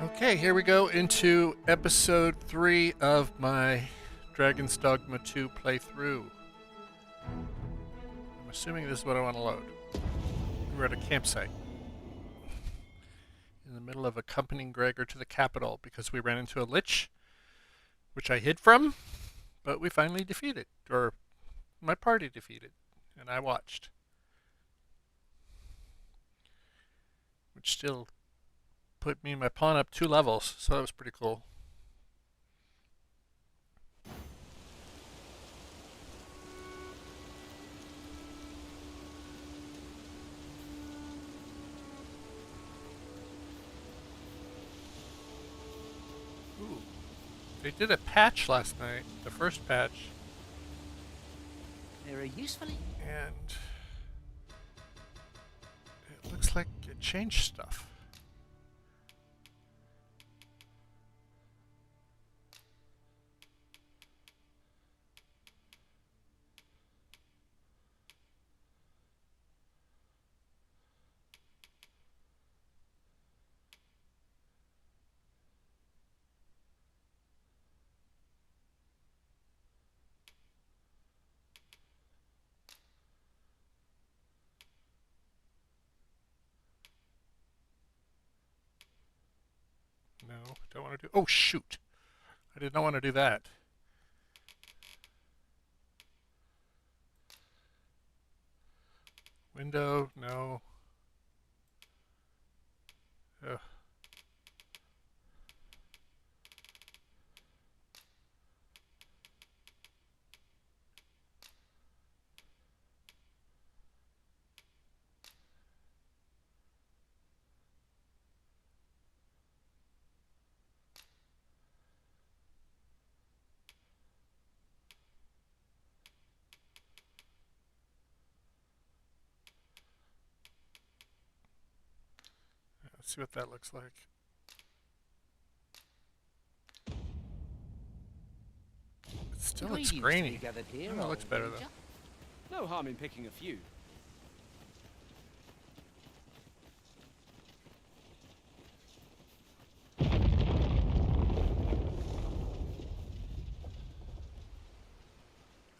Okay, here we go into episode 3 of my Dragon's Dogma 2 playthrough. I'm assuming this is what I want to load. We're at a campsite in the middle of accompanying Gregor to the capital because we ran into a lich, which I hid from, but we finally defeated, or my party defeated, and I watched. Which still put me and my pawn up 2 levels, so that was pretty cool. Ooh. They did a patch last night, the first patch. Very usefully. And it looks like it changed stuff. No, don't want to do. Oh, shoot! I did not want to do that. Window, no. Ugh. Let's see what that looks like. It still looks grainy. Here, Oh, it looks better though. No harm in picking a few.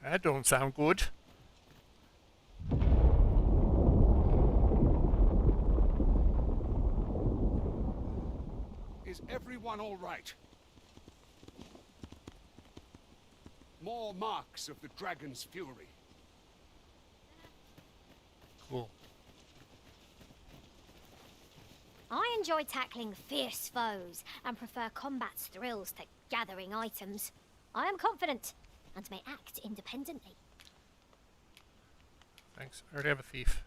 That don't sound good. Is everyone all right? More marks of the dragon's fury. Cool. I enjoy tackling fierce foes and prefer combat's thrills to gathering items. I am confident and may act independently. Thanks. I already have a thief.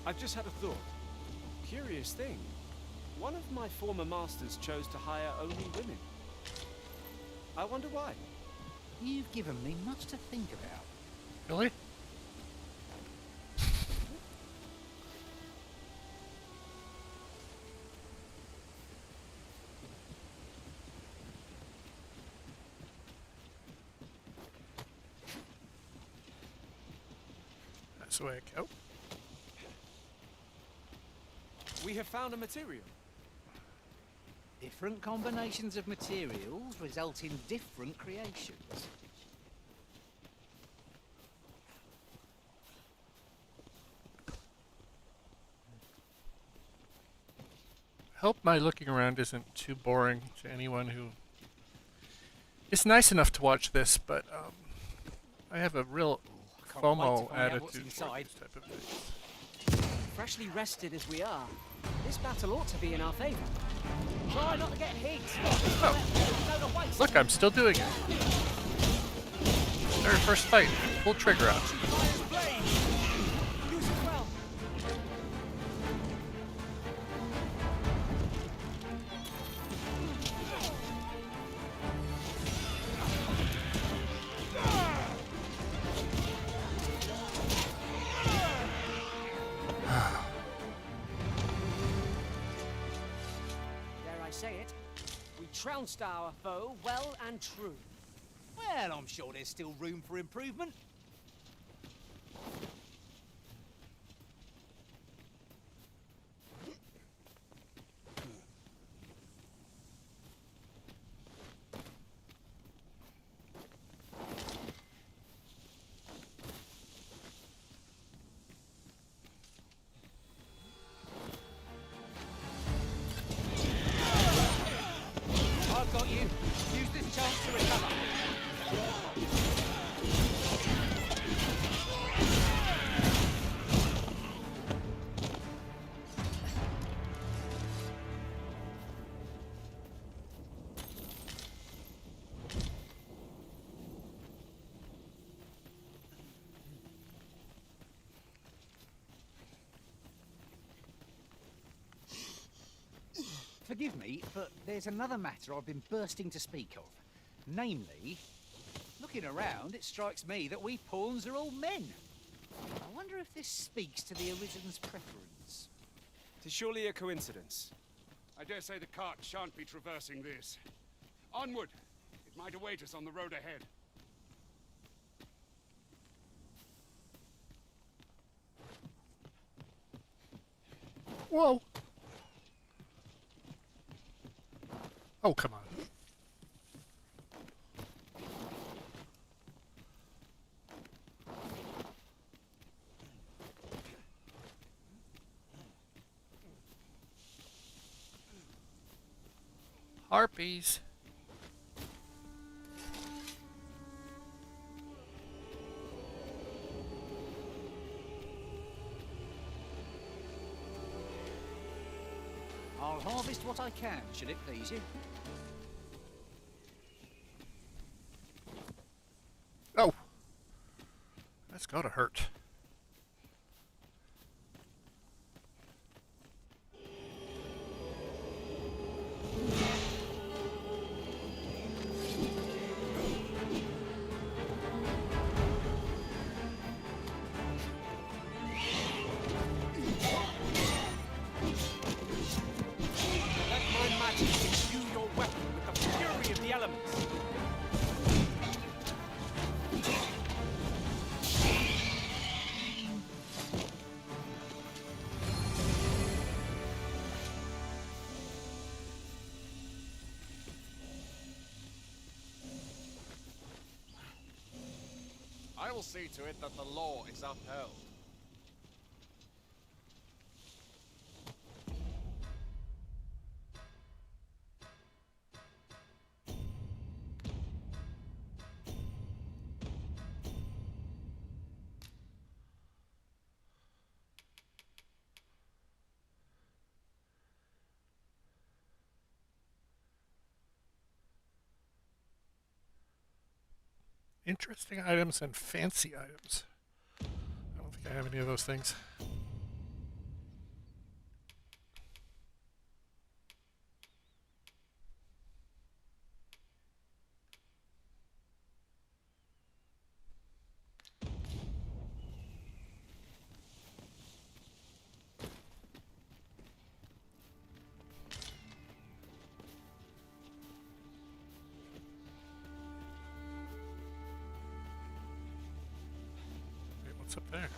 I've just had a thought. Curious thing. One of my former masters chose to hire only women. I wonder why. You've given me much to think about. Really? That's the way I go. We have found a material. Different combinations of materials result in different creations. Hope my looking around isn't too boring to anyone who is nice enough to watch this, but I have a real FOMO attitude toward these type of things. Freshly rested as we are, this battle ought to be in our favor. Try not to get hit. Oh. Look, I'm still doing it. Very first fight. Pull trigger out. Use it well. say it. We trounced our foe well and true. Well, I'm sure there's still room for improvement. I've got you. Use this chance to recover. Forgive me, but there's another matter I've been bursting to speak of. Namely, looking around, it strikes me that we pawns are all men. I wonder if this speaks to the Arisen's preference. Tis surely a coincidence. I dare say the cart shan't be traversing this. Onward! It might await us on the road ahead. Whoa! Oh, come on. Harpies. I'll harvest what I can, should it please you. Oh! That's gotta hurt. Let my magic imbue your weapon with the fury of the elements. I will see to it that the law is upheld. Interesting items and fancy items. I don't think I have any of those things. Wait, what's up there?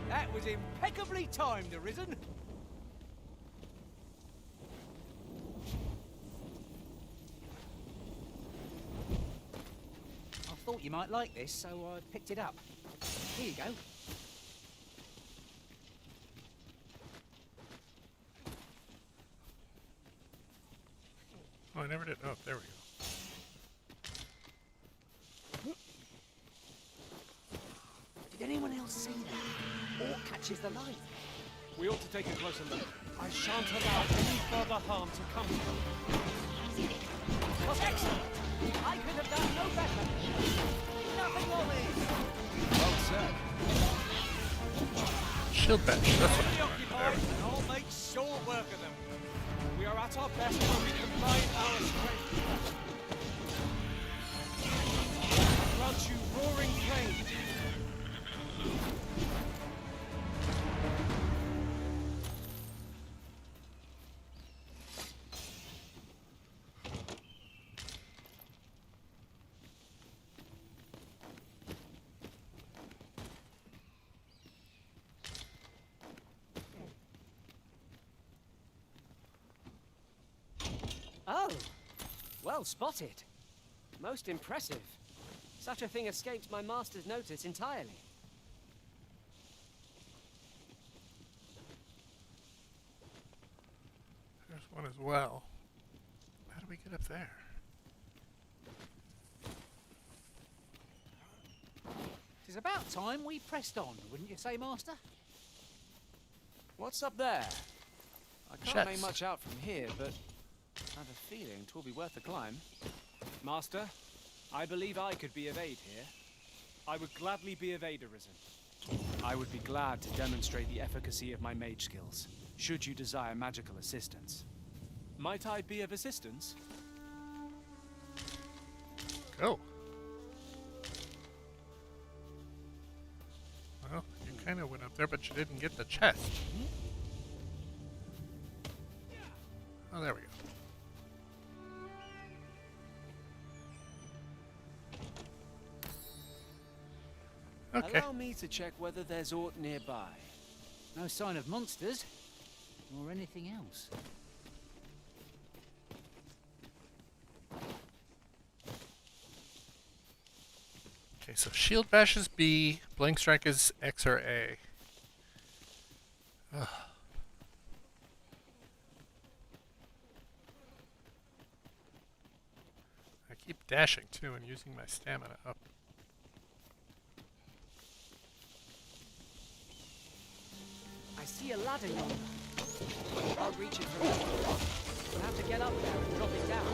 That was impeccably timed, Arisen. I thought you might like this, so I picked it up. Here you go. Oh, I never did. Oh, there we go. anyone else see that? Or catches the light? We ought to take a closer look. I shan't allow any further harm to come to you. Was excellent! I could have done no better! Nothing more this! Well said. Shield bench. That's what I want. Occupied, and I'll make short work of them. We are at our best when we combine our strength. I grant you roaring flame. Oh, well spotted. Most impressive. Such a thing escaped my master's notice entirely. There's one as well. How do we get up there? It's about time we pressed on, wouldn't you say, Master? What's up there? I can't make Chest. much out from here, but I have a feeling 'twill be worth the climb. Master, I believe I could be of aid here. I would gladly be of aid, Arisen. I would be glad to demonstrate the efficacy of my mage skills, should you desire magical assistance. Might I be of assistance? Go. Well, you kind of went up there, but you didn't get the chest. Oh, there we go. Okay. Allow me to check whether there's aught nearby. No sign of monsters, or anything else. Okay, so shield bash is B, blank strike is X or A. Ugh. I keep dashing too and using my stamina up. I see a ladder yonder. I'll reach it from here. We'll have to get up there and drop it down.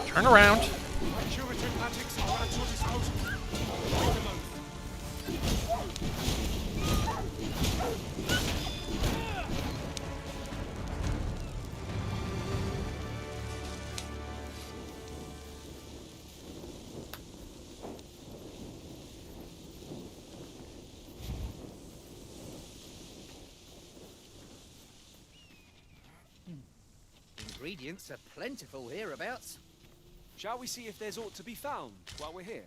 Turn around. My curative magics are at your disposal. Wait a moment. Ingredients are plentiful hereabouts. Shall we see if there's aught to be found while we're here?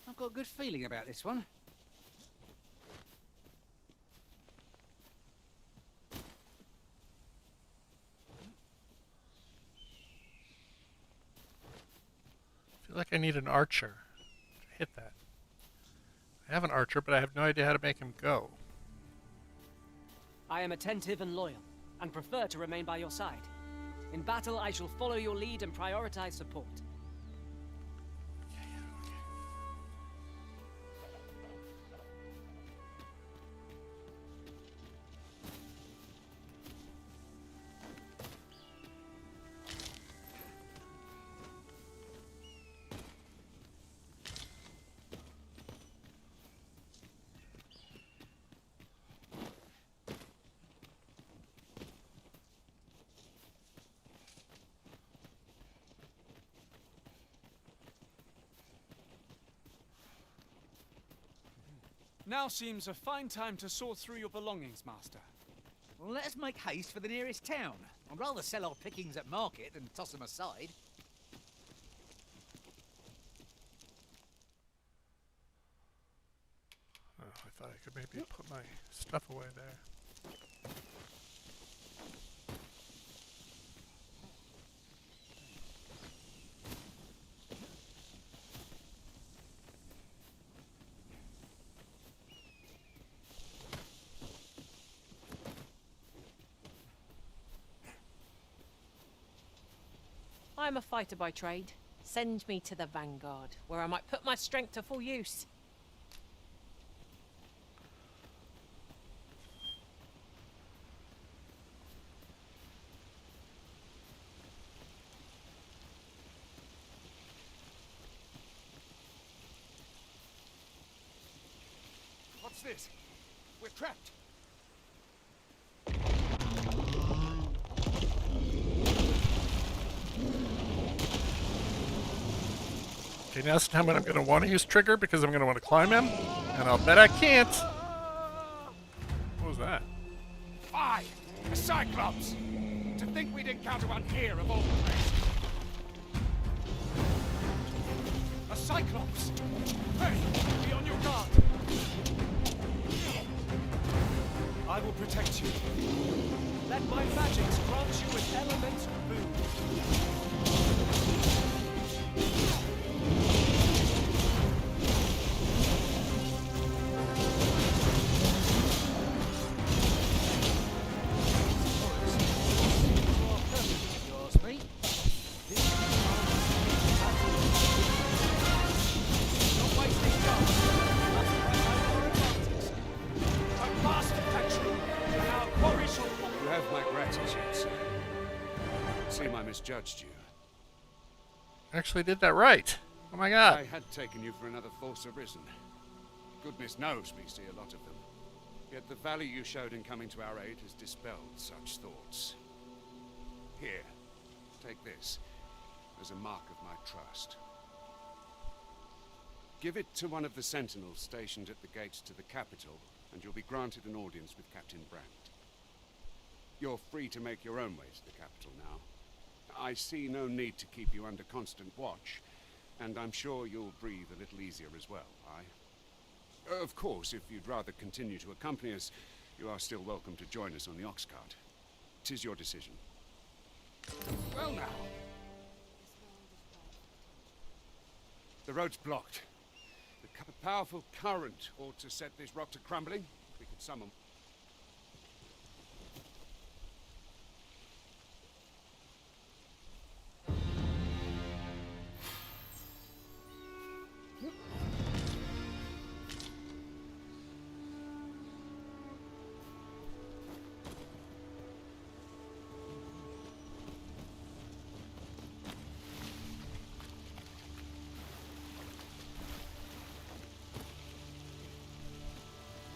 I've got a good feeling about this one. I feel like I need an archer to hit that. I have an archer, but I have no idea how to make him go. I am attentive and loyal, and prefer to remain by your side. In battle, I shall follow your lead and prioritize support. Now seems a fine time to sort through your belongings, Master. Well, let us make haste for the nearest town. I'd rather sell our pickings at market than toss them aside. thought I could maybe put my stuff away there. I'm a fighter by trade. Send me to the vanguard, where I might put my strength to full use. What's this? We're trapped. Okay, now's the time when I'm going to want to use trigger because I'm going to want to climb him, and I'll bet I can't. What was that? Aye! A Cyclops! To think we'd encounter one here of all places. A Cyclops! Hey! Be on your guard. I will protect you. Let my magics grant you with elemental boon. Yours, mate. Not wasting guns. That's right by our advantage. I must Playthru, and our quarry shall fall. You have my gratitude, sir. Seem I misjudged you. Actually did that right. Oh my god. I had taken you for another Force Arisen. Goodness knows we see a lot of them. Yet the value you showed in coming to our aid has dispelled such thoughts. Here, take this as a mark of my trust. Give it to one of the sentinels stationed at the gates to the capital, and you'll be granted an audience with Captain Brandt. You're free to make your own way to the capital now. I see no need to keep you under constant watch, and I'm sure you'll breathe a little easier as well, aye? Of course, if you'd rather continue to accompany us, you are still welcome to join us on the ox cart. 'Tis your decision. Well now. The road's blocked. The powerful current ought to set this rock to crumbling. We could summon.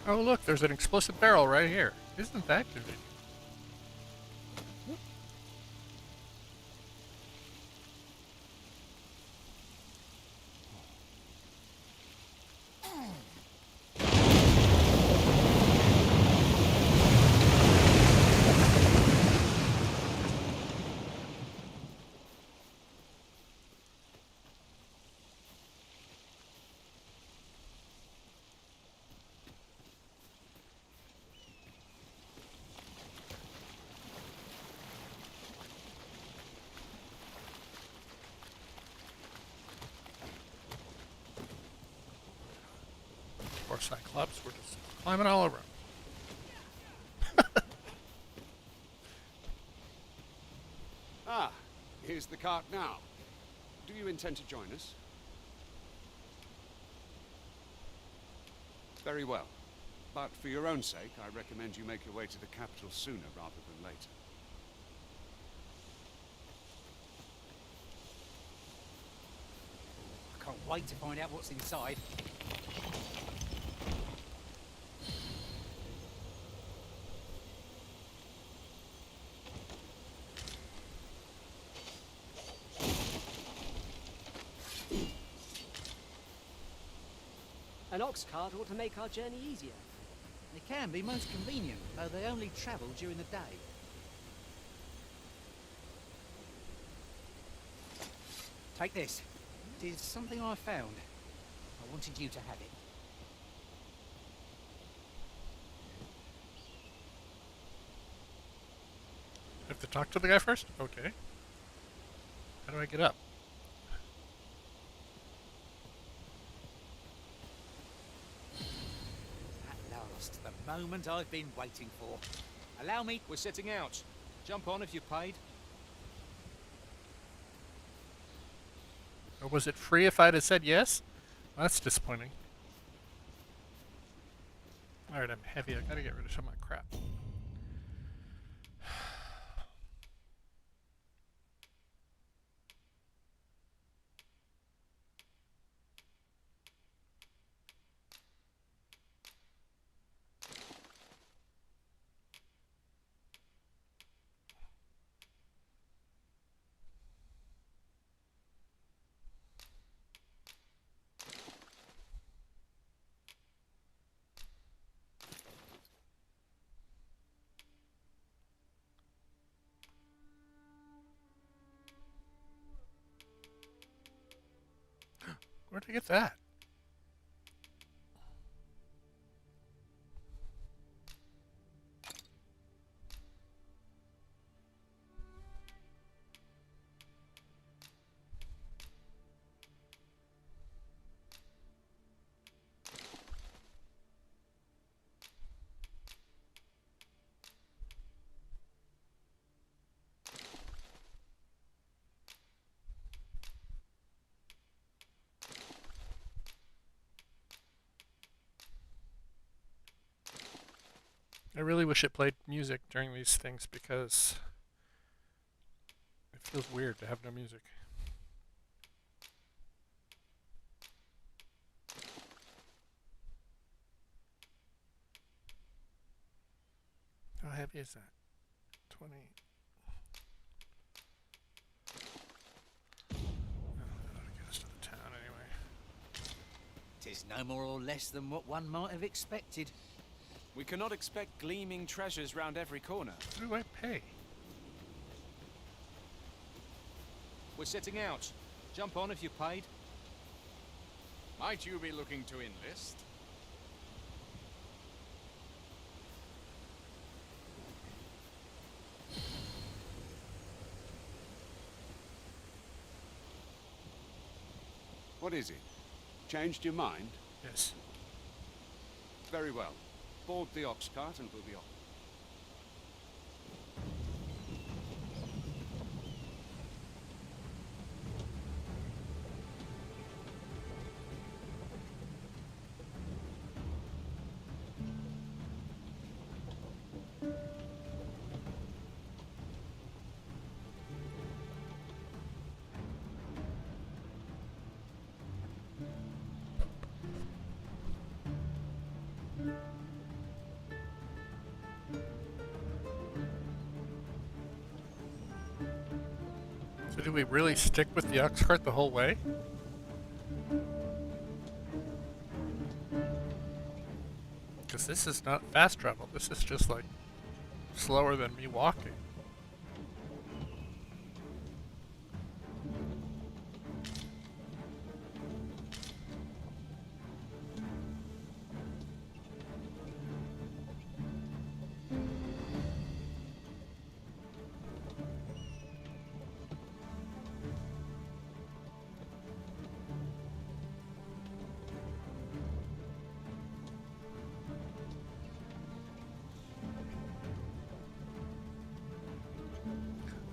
Oh look, there's an explosive barrel right here. Isn't that convenient? Or Cyclops, we're just climbing all over him. Ah, here's the cart now. Do you intend to join us? Very well. But for your own sake, I recommend you make your way to the capital sooner rather than later. I can't wait to find out what's inside. An ox cart ought to make our journey easier. They can be most convenient, though they only travel during the day. Take this. It is something I found. I wanted you to have it. I have to talk to the guy first? Okay. How do I get up? At last, the moment I've been waiting for. Allow me. We're setting out. Jump on if you've paid. Or was it free if I'd have said yes? Well, that's disappointing. Alright, I'm heavy. I gotta get rid of some of my crap. Where'd I get that? I really wish it played music during these things because it feels weird to have no music. How heavy is that? 20. Oh, that'll get us to the town anyway. 'Tis no more or less than what one might have expected. We cannot expect gleaming treasures round every corner. Who do I pay? We're setting out. Jump on if you've paid. Might you be looking to enlist? What is it? Changed your mind? Yes. Very well. Board the ox cart and we'll be off. So do we really stick with the ox cart the whole way? Because this is not fast travel. This is just like slower than me walking.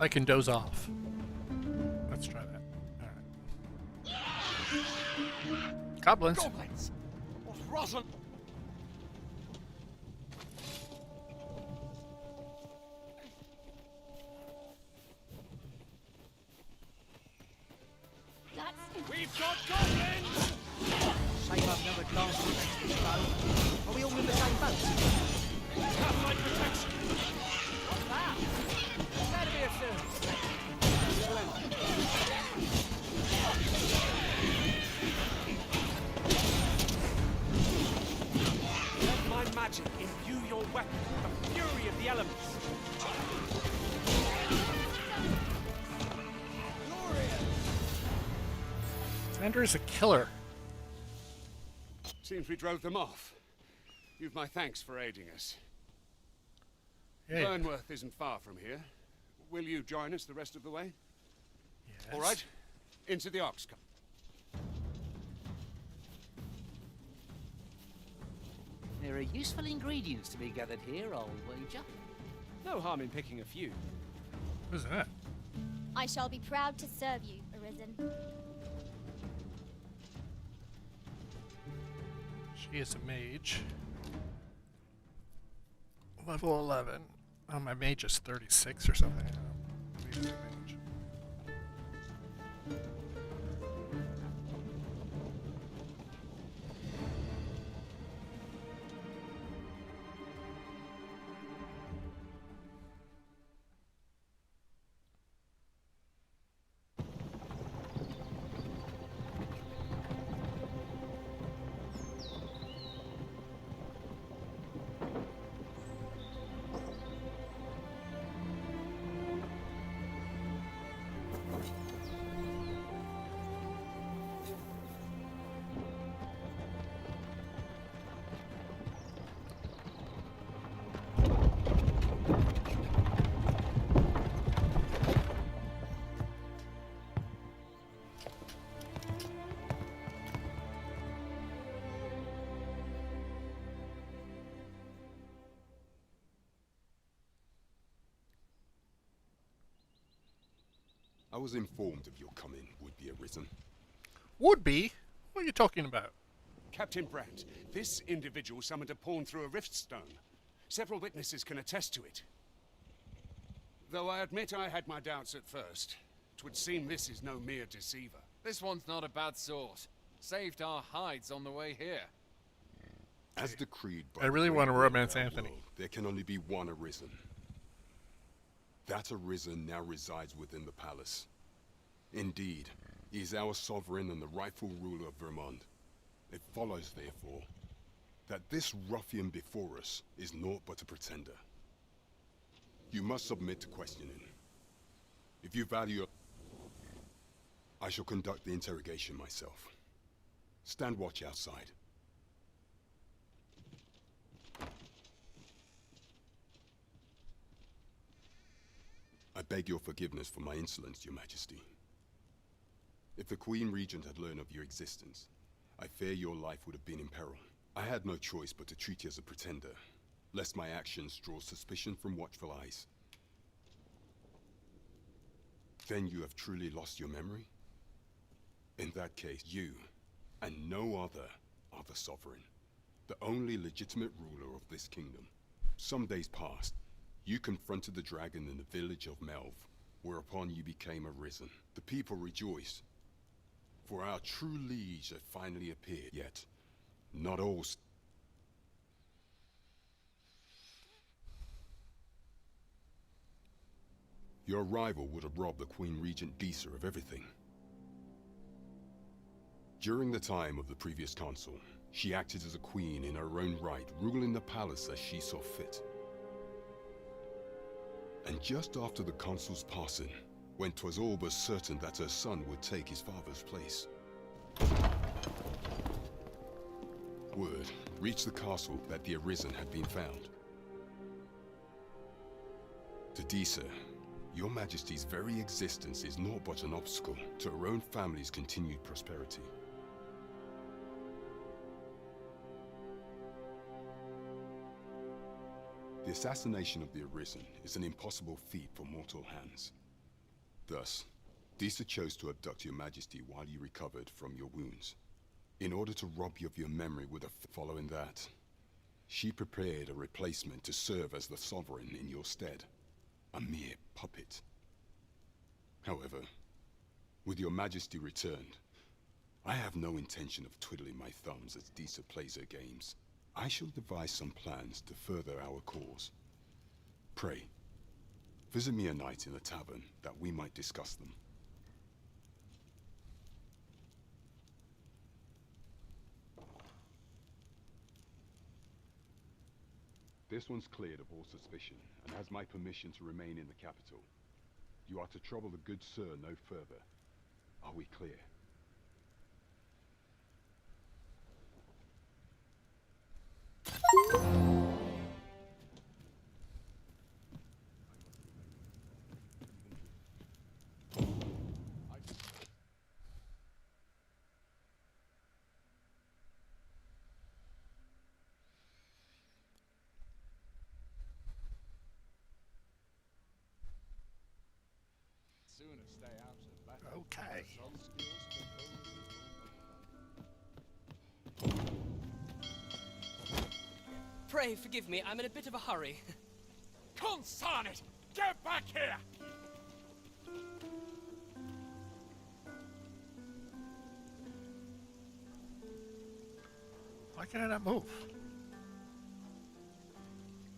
I can doze off. Let's try that. Alright. Goblins. Goblins! What rotten... We've got goblins! Shame I've never glanced at this boat. Are we all in the same boat? Have my protection! What's that? Better be a soon. Let my magic imbue your weapon with the fury of the elements. Xander is a killer. Seems we drove them off. You've my thanks for aiding us. Yay. Burnworth isn't far from here. Will you join us the rest of the way? Yes. All right. Into the ox cart. There are useful ingredients to be gathered here, I'll wager. No harm in picking a few. Who's that? I shall be proud to serve you, Arisen. She is a mage. Level 11. Oh, my mage is 36 or something. Maybe it's a mage. I was informed of your coming, would-be Arisen. Would be? What are you talking about? Captain Brandt, this individual summoned a pawn through a rift stone. Several witnesses can attest to it. Though I admit I had my doubts at first. 'Twould seem this is no mere deceiver. This one's not a bad sort. Saved our hides on the way here. As decreed by I really the want to great will of romance our Anthony. world, there can only be one Arisen. That Arisen now resides within the palace. Indeed, he is our sovereign and the rightful ruler of Vermont. It follows, therefore, that this ruffian before us is naught but a pretender. You must submit to questioning. If you value your... I shall conduct the interrogation myself. Stand watch outside. I beg your forgiveness for my insolence, Your Majesty. If the Queen Regent had learned of your existence, I fear your life would have been in peril. I had no choice but to treat you as a pretender, lest my actions draw suspicion from watchful eyes. Then you have truly lost your memory? In that case, you, and no other, are the sovereign, the only legitimate ruler of this kingdom. Some days past, you confronted the dragon in the village of Melv, whereupon you became Arisen. The people rejoiced, for our true liege had finally appeared. Yet, not all... Your arrival would have robbed the Queen Regent Disa of everything. During the time of the previous consul, she acted as a queen in her own right, ruling the palace as she saw fit. And just after the consul's passing, when 'twas all but certain that her son would take his father's place, word reached the castle that the Arisen had been found. To Disa, your Majesty's very existence is naught but an obstacle to her own family's continued prosperity. The assassination of the Arisen is an impossible feat for mortal hands. Thus, Disa chose to abduct your Majesty while you recovered from your wounds, in order to rob you of your memory with a... Following that, she prepared a replacement to serve as the sovereign in your stead, a mere puppet. However, with your Majesty returned, I have no intention of twiddling my thumbs as Disa plays her games. I shall devise some plans to further our cause. Pray, visit me a night in the tavern that we might discuss them. This one's cleared of all suspicion and has my permission to remain in the capital. You are to trouble the good sir no further. Are we clear? Okay. Pray forgive me, I'm in a bit of a hurry. Consign it! Get back here! Why can I not move?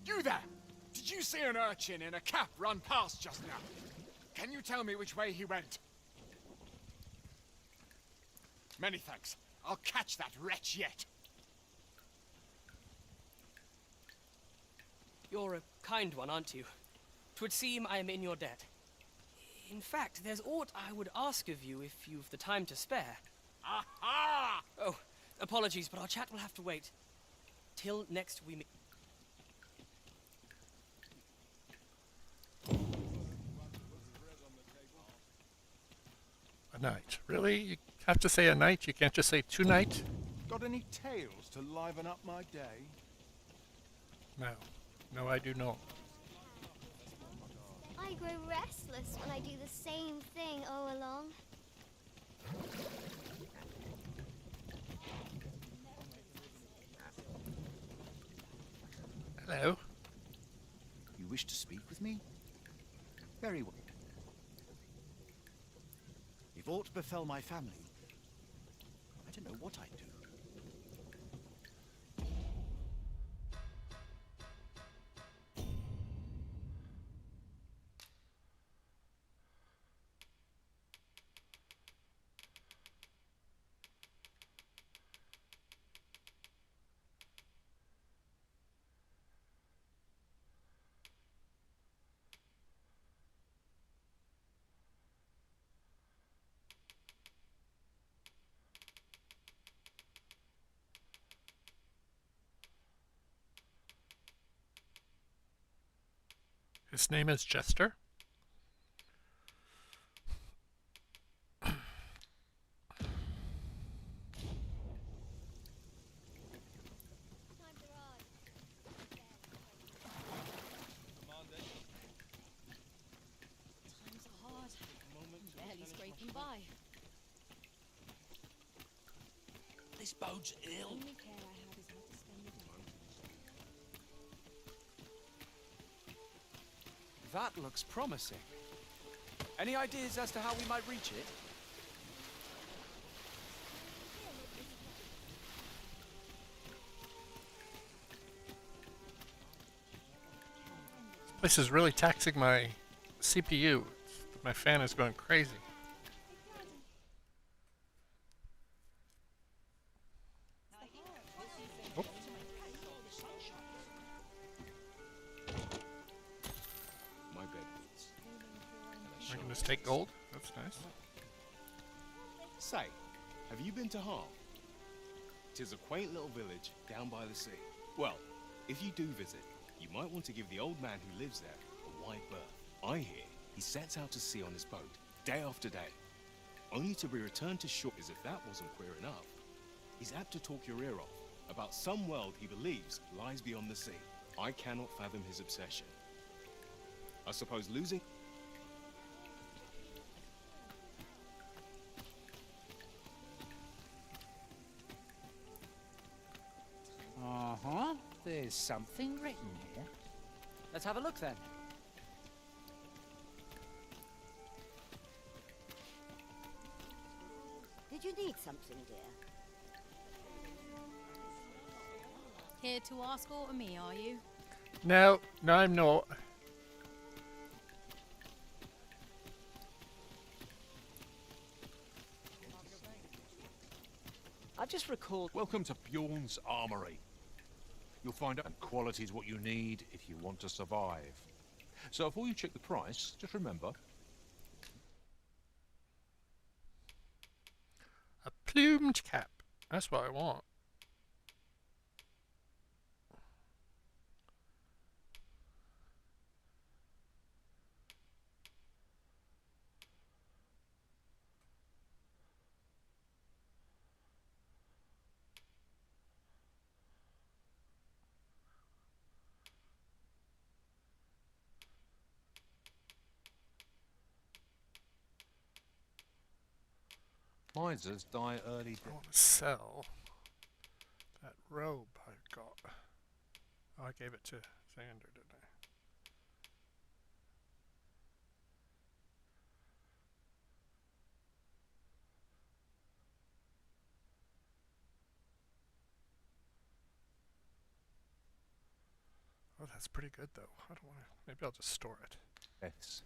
You there! Did you see an urchin in a cap run past just now? Can you tell me which way he went? Many thanks. I'll catch that wretch yet. You're a kind one, aren't you? 'Twould seem I am in your debt. In fact, there's aught I would ask of you if you've the time to spare. Aha! Oh, apologies, but our chat will have to wait. Till next we meet. A night. Really? You have to say a night? You can't just say tonight? Got any tales to liven up my day? No. No, I do not. I grow restless when I do the same thing all along. Hello? You wish to speak with me? Very well. If aught befell my family, I don't know what I'd do. His name is Jester? Times are hard. Barely scraping by. This bode's ill. Only care I have is how to spend the day. That looks promising. Any ideas as to how we might reach it? This is really taxing my CPU. My fan is going crazy. Oh. My bed. I can just take gold. That's nice. Say, have you been to Harm? 'Tis a quaint little village down by the sea. Well, if you do visit, you might want to give the old man who lives there a wide berth. I hear he sets out to sea on his boat, day after day, only to be returned to shore. As if that wasn't queer enough, he's apt to talk your ear off about some world he believes lies beyond the sea. I cannot fathom his obsession. I suppose losing... Uh-huh. There's something written here. Let's have a look then. Did you need something, dear? Here to ask aught of me, are you? No, no, I'm not. I just recalled... Welcome to Bjorn's Armory. You'll find out quality's what you need if you want to survive. So before you check the price, just remember... A plumed cap. That's what I want. Misers die early. I want to sell that robe I got. Oh, I gave it to Xander, didn't I? Oh, that's pretty good, though. I don't want to... Maybe I'll just store it. Yes.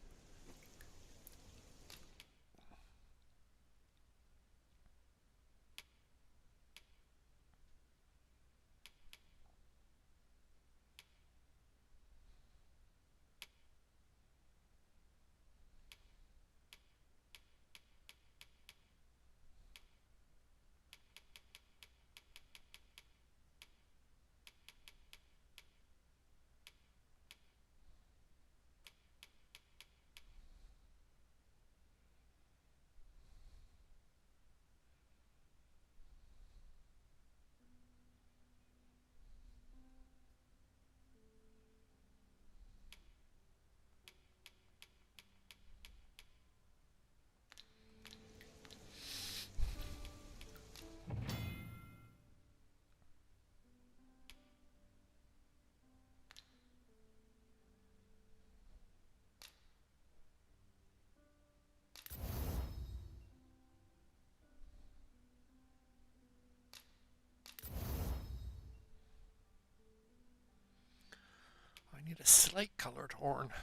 I need a slate-colored horn. I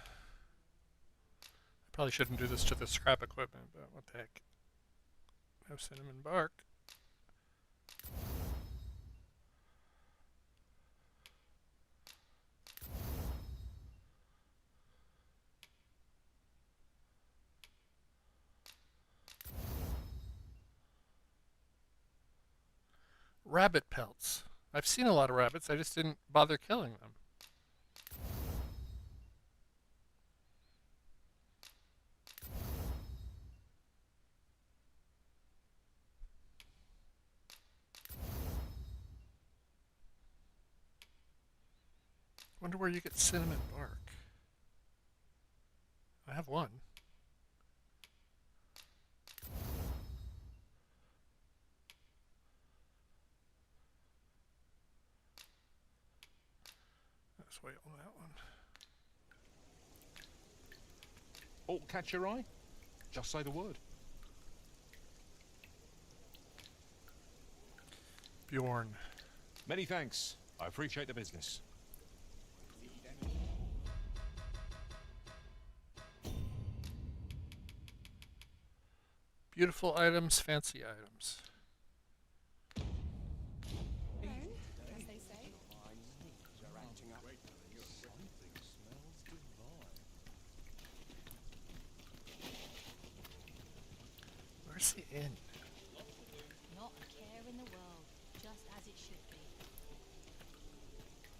probably shouldn't do this to the scrap equipment, but what the heck. No cinnamon bark. Rabbit pelts. I've seen a lot of rabbits, I just didn't bother killing them. Wonder where you get cinnamon bark. I have one. Let's wait on that one. Oh, catch your eye? Just say the word. Bjorn. Many thanks. I appreciate the business. Beautiful items, fancy items. Where's the inn? Not a care in the world, just as it should be.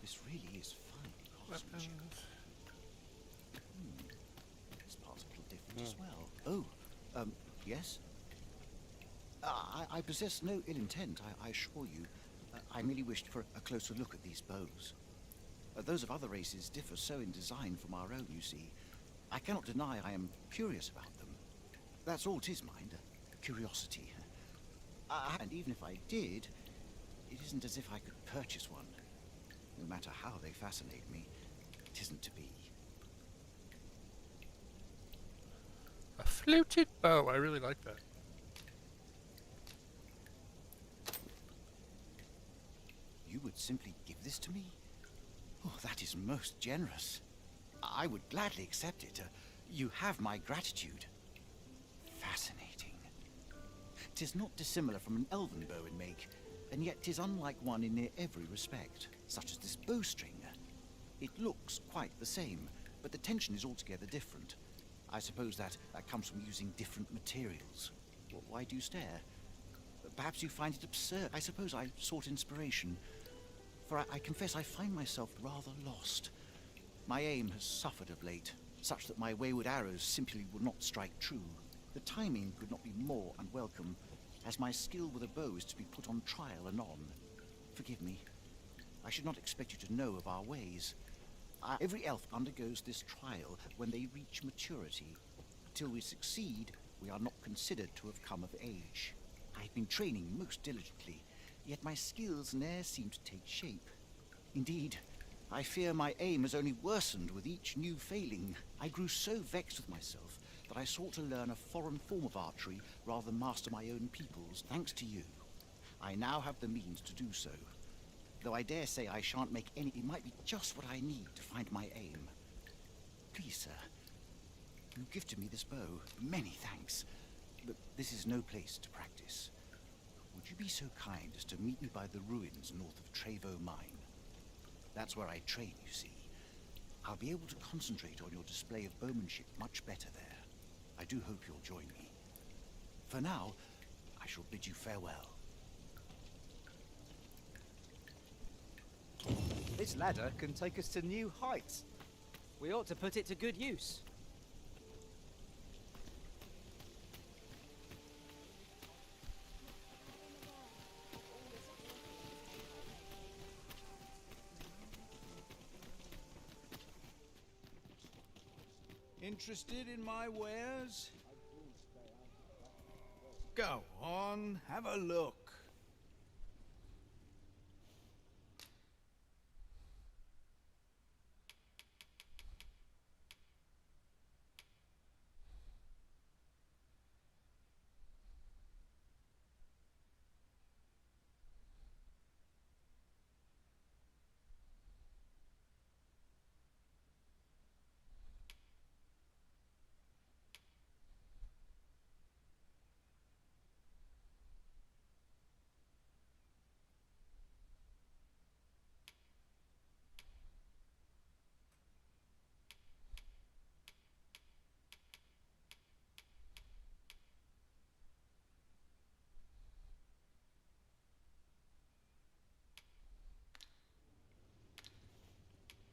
This really is fine craftsmanship. This part's a little different as well. Oh, yes? I possess no ill intent, I assure you. I merely wished for a closer look at these bows. Those of other races differ so in design from our own, you see. I cannot deny I am curious about them. That's all 'tis, mind. Curiosity. And even if I did, it isn't as if I could purchase one. No matter how they fascinate me, it isn't to be. A fluted bow. I really like that. You would simply give this to me? Oh, that is most generous. I would gladly accept it. You have my gratitude. Fascinating. 'Tis not dissimilar from an elven bow in make, and yet 'tis unlike one in near every respect, such as this bowstring. It looks quite the same, but the tension is altogether different. I suppose that comes from using different materials. Why do you stare? Perhaps you find it absurd. I suppose I sought inspiration, for I confess I find myself rather lost. My aim has suffered of late, such that my wayward arrows simply would not strike true. The timing could not be more unwelcome, as my skill with a bow is to be put on trial anon. Forgive me. I should not expect you to know of our ways. Every elf undergoes this trial when they reach maturity. Until we succeed, we are not considered to have come of age. I've been training most diligently, yet my skills ne'er seem to take shape. Indeed, I fear my aim has only worsened with each new failing. I grew so vexed with myself that I sought to learn a foreign form of archery rather than master my own people's, thanks to you. I now have the means to do so. Though I dare say I shan't make any, it might be just what I need to find my aim. Please, sir, you gifted me this bow. Many thanks. But this is no place to practice. Would you be so kind as to meet me by the ruins north of Trevo Mine? That's where I train, you see. I'll be able to concentrate on your display of bowmanship much better there. I do hope you'll join me. For now, I shall bid you farewell. This ladder can take us to new heights. We ought to put it to good use. Interested in my wares? Go on, have a look.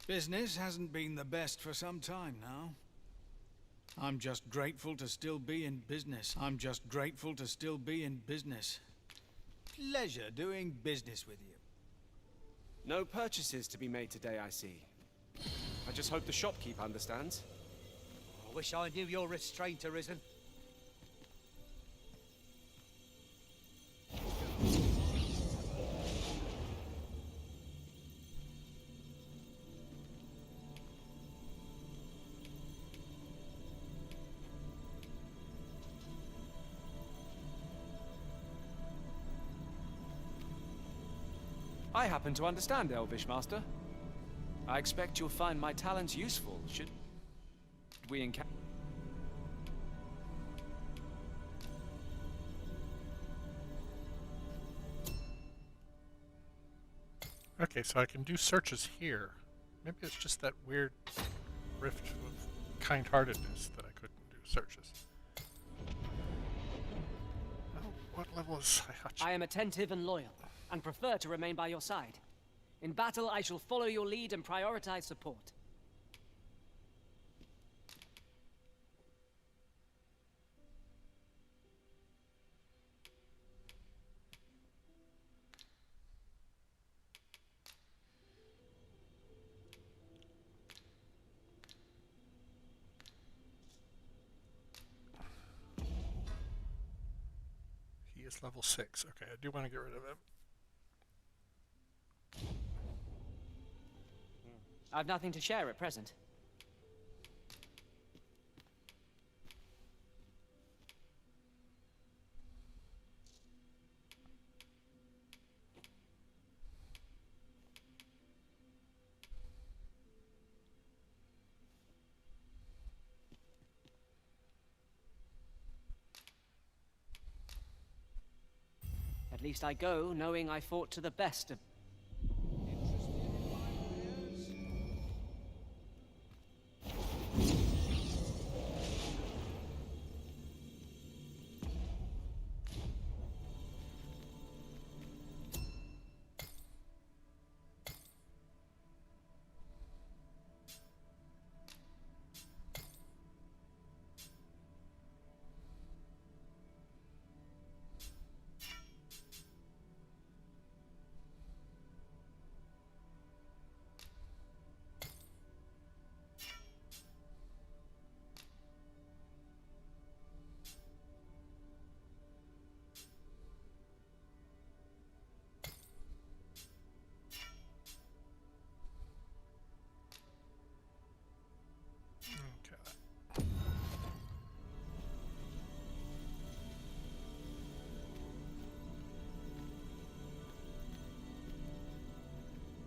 Business hasn't been the best for some time now. I'm just grateful to still be in business. I'm just grateful to still be in business. Pleasure doing business with you. No purchases to be made today, I see. I just hope the shopkeep understands. I wish I knew your restraint, Arisen. I happen to understand Elvish, Master. I expect you'll find my talents useful, should we encounter... Okay, so I can do searches here. Maybe it's just that weird rift of kind-heartedness that I couldn't do searches. Oh, what level is Saihachi? I am attentive and loyal, and prefer to remain by your side. In battle, I shall follow your lead and prioritize support. He is level 6. Okay, I do want to get rid of him. I've nothing to share at present. At least I go knowing I fought to the best of...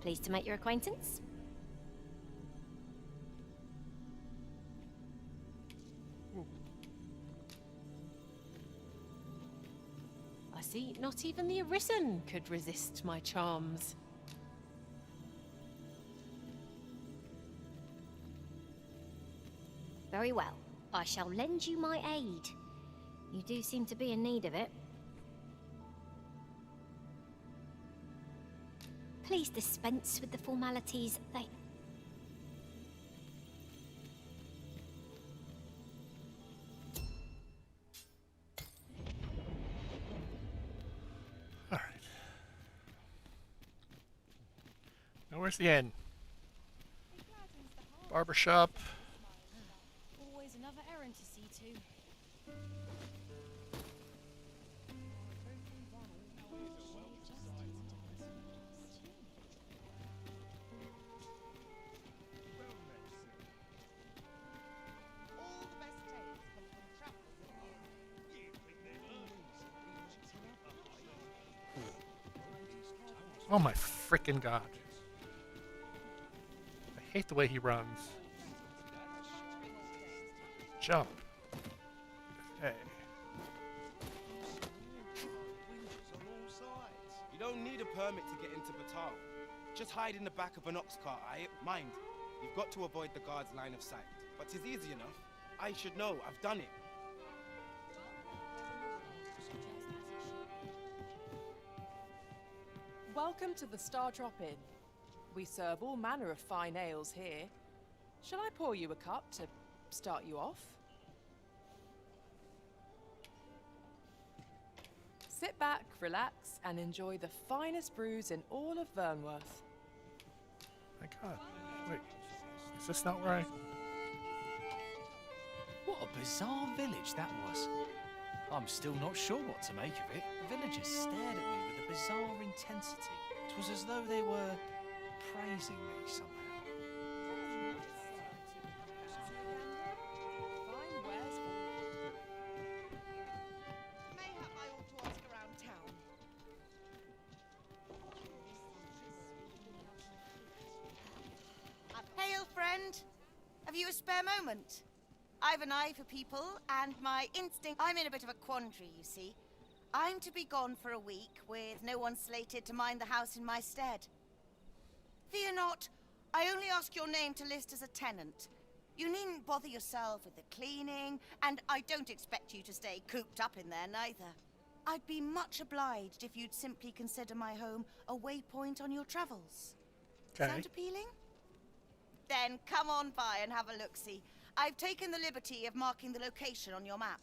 Pleased to make your acquaintance. I see not even the Arisen could resist my charms. Very well. I shall lend you my aid. You do seem to be in need of it. Please dispense with the formalities. They... All right. Now where's the inn? Barbershop. Always another errand to see to. Oh my frickin' god. I hate the way he runs. Jump. Hey. You don't need a permit to get into Batal. Just hide in the back of an ox cart, Mind, you've got to avoid the guard's line of sight. But 'tis easy enough. I should know, I've done it. Welcome to the Star Drop Inn. We serve all manner of fine ales here. Shall I pour you a cup to start you off? Sit back, relax, and enjoy the finest brews in all of Vernworth. My god. Wait. Is this not where I... What a bizarre village that was. I'm still not sure what to make of it. The villagers stared at me with a bizarre intensity. It was as though they were praising me somehow. Mayhap I ought to ask around town. Hail, friend. Have you a spare moment? I've an eye for people, and my instinct... I'm in a bit of a quandary, you see. I'm to be gone for a week, with no one slated to mind the house in my stead. Fear not, I only ask your name to list as a tenant. You needn't bother yourself with the cleaning, and I don't expect you to stay cooped up in there, neither. I'd be much obliged if you'd simply consider my home a waypoint on your travels. Okay. Sound appealing? Then come on by and have a look-see. I've taken the liberty of marking the location on your map.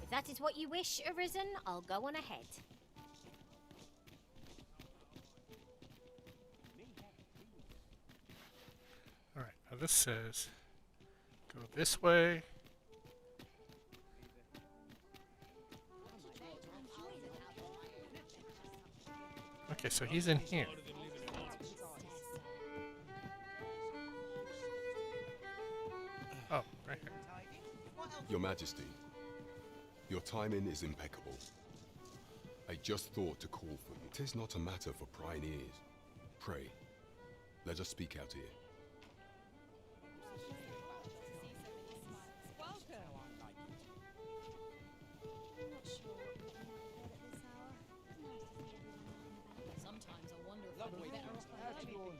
If that is what you wish, Arisen, I'll go on ahead. Alright, now this says go this way. Okay, so he's in here. Oh, right here. Your Majesty, your timing is impeccable. I just thought to call for you. 'Tis not a matter for prying ears. Pray, let us speak out here. Sometimes I wonder if I'd be better off alone.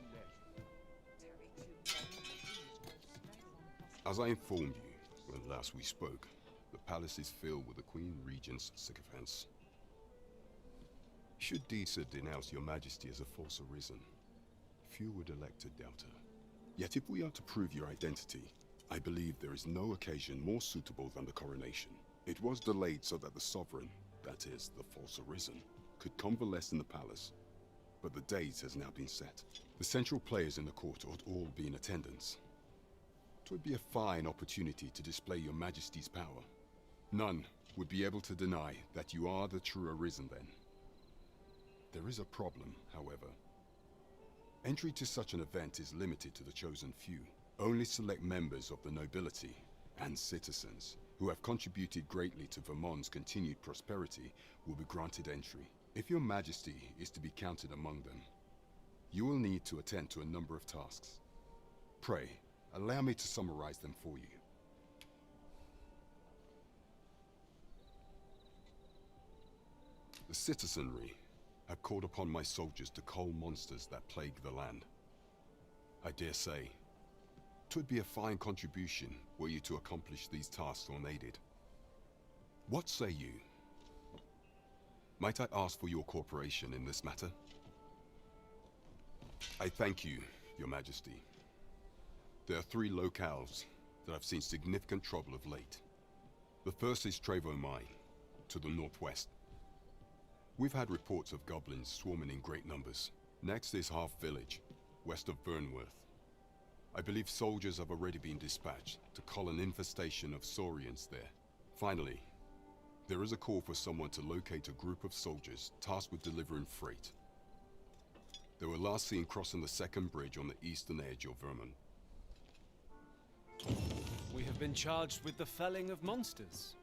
As I informed you when last we spoke, the palace is filled with the Queen Regent's sycophants. Should Disa denounce your Majesty as a false arisen, few would elect to doubt her. Yet if we are to prove your identity, I believe there is no occasion more suitable than the coronation. It was delayed so that the sovereign, that is, the false arisen, could convalesce in the palace. but the date has now been set. The central players in the court ought all be in attendance. 'Twould be a fine opportunity to display your Majesty's power. None would be able to deny that you are the true Arisen then. There is a problem, however. Entry to such an event is limited to the chosen few. Only select members of the nobility and citizens who have contributed greatly to Vermont's continued prosperity will be granted entry. If your Majesty is to be counted among them, you will need to attend to a number of tasks. Pray, allow me to summarize them for you. The citizenry have called upon my soldiers to cull monsters that plague the land. I dare say, 'twould be a fine contribution were you to accomplish these tasks unaided. What say you? Might I ask for your cooperation in this matter? I thank you, Your Majesty. There are 3 locales that have seen significant trouble of late. The first is Trevo Mine, to the northwest. We've had reports of goblins swarming in great numbers. Next is Half Village, west of Burnworth. I believe soldiers have already been dispatched to cull an infestation of saurians there. Finally, there is a call for someone to locate a group of soldiers tasked with delivering freight. They were last seen crossing the second bridge on the eastern edge of Vermont. We have been charged with the felling of monsters.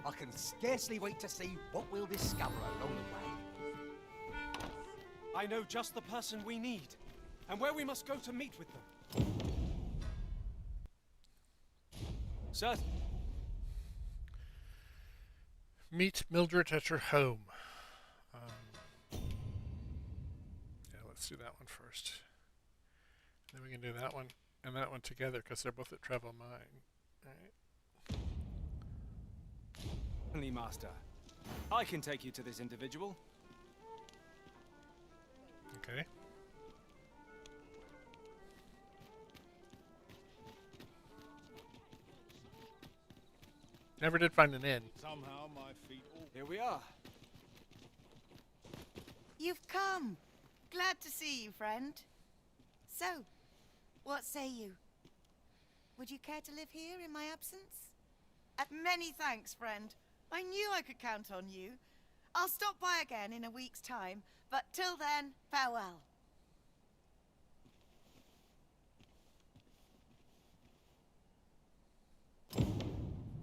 I can scarcely wait to see what we'll discover along the way. I know just the person we need, and where we must go to meet with them. Sir? Meet Mildred at her home. Yeah, let's do that one first. Then we can do that one and that one together because they're both at Trevo Mine. Alright. Master, I can take you to this individual. Okay. Never did find an inn. Somehow my feet all... Here we are. You've come. Glad to see you, friend. So, what say you? Would you care to live here in my absence? Many thanks, friend. I knew I could count on you. I'll stop by again in a week's time, but till then, farewell.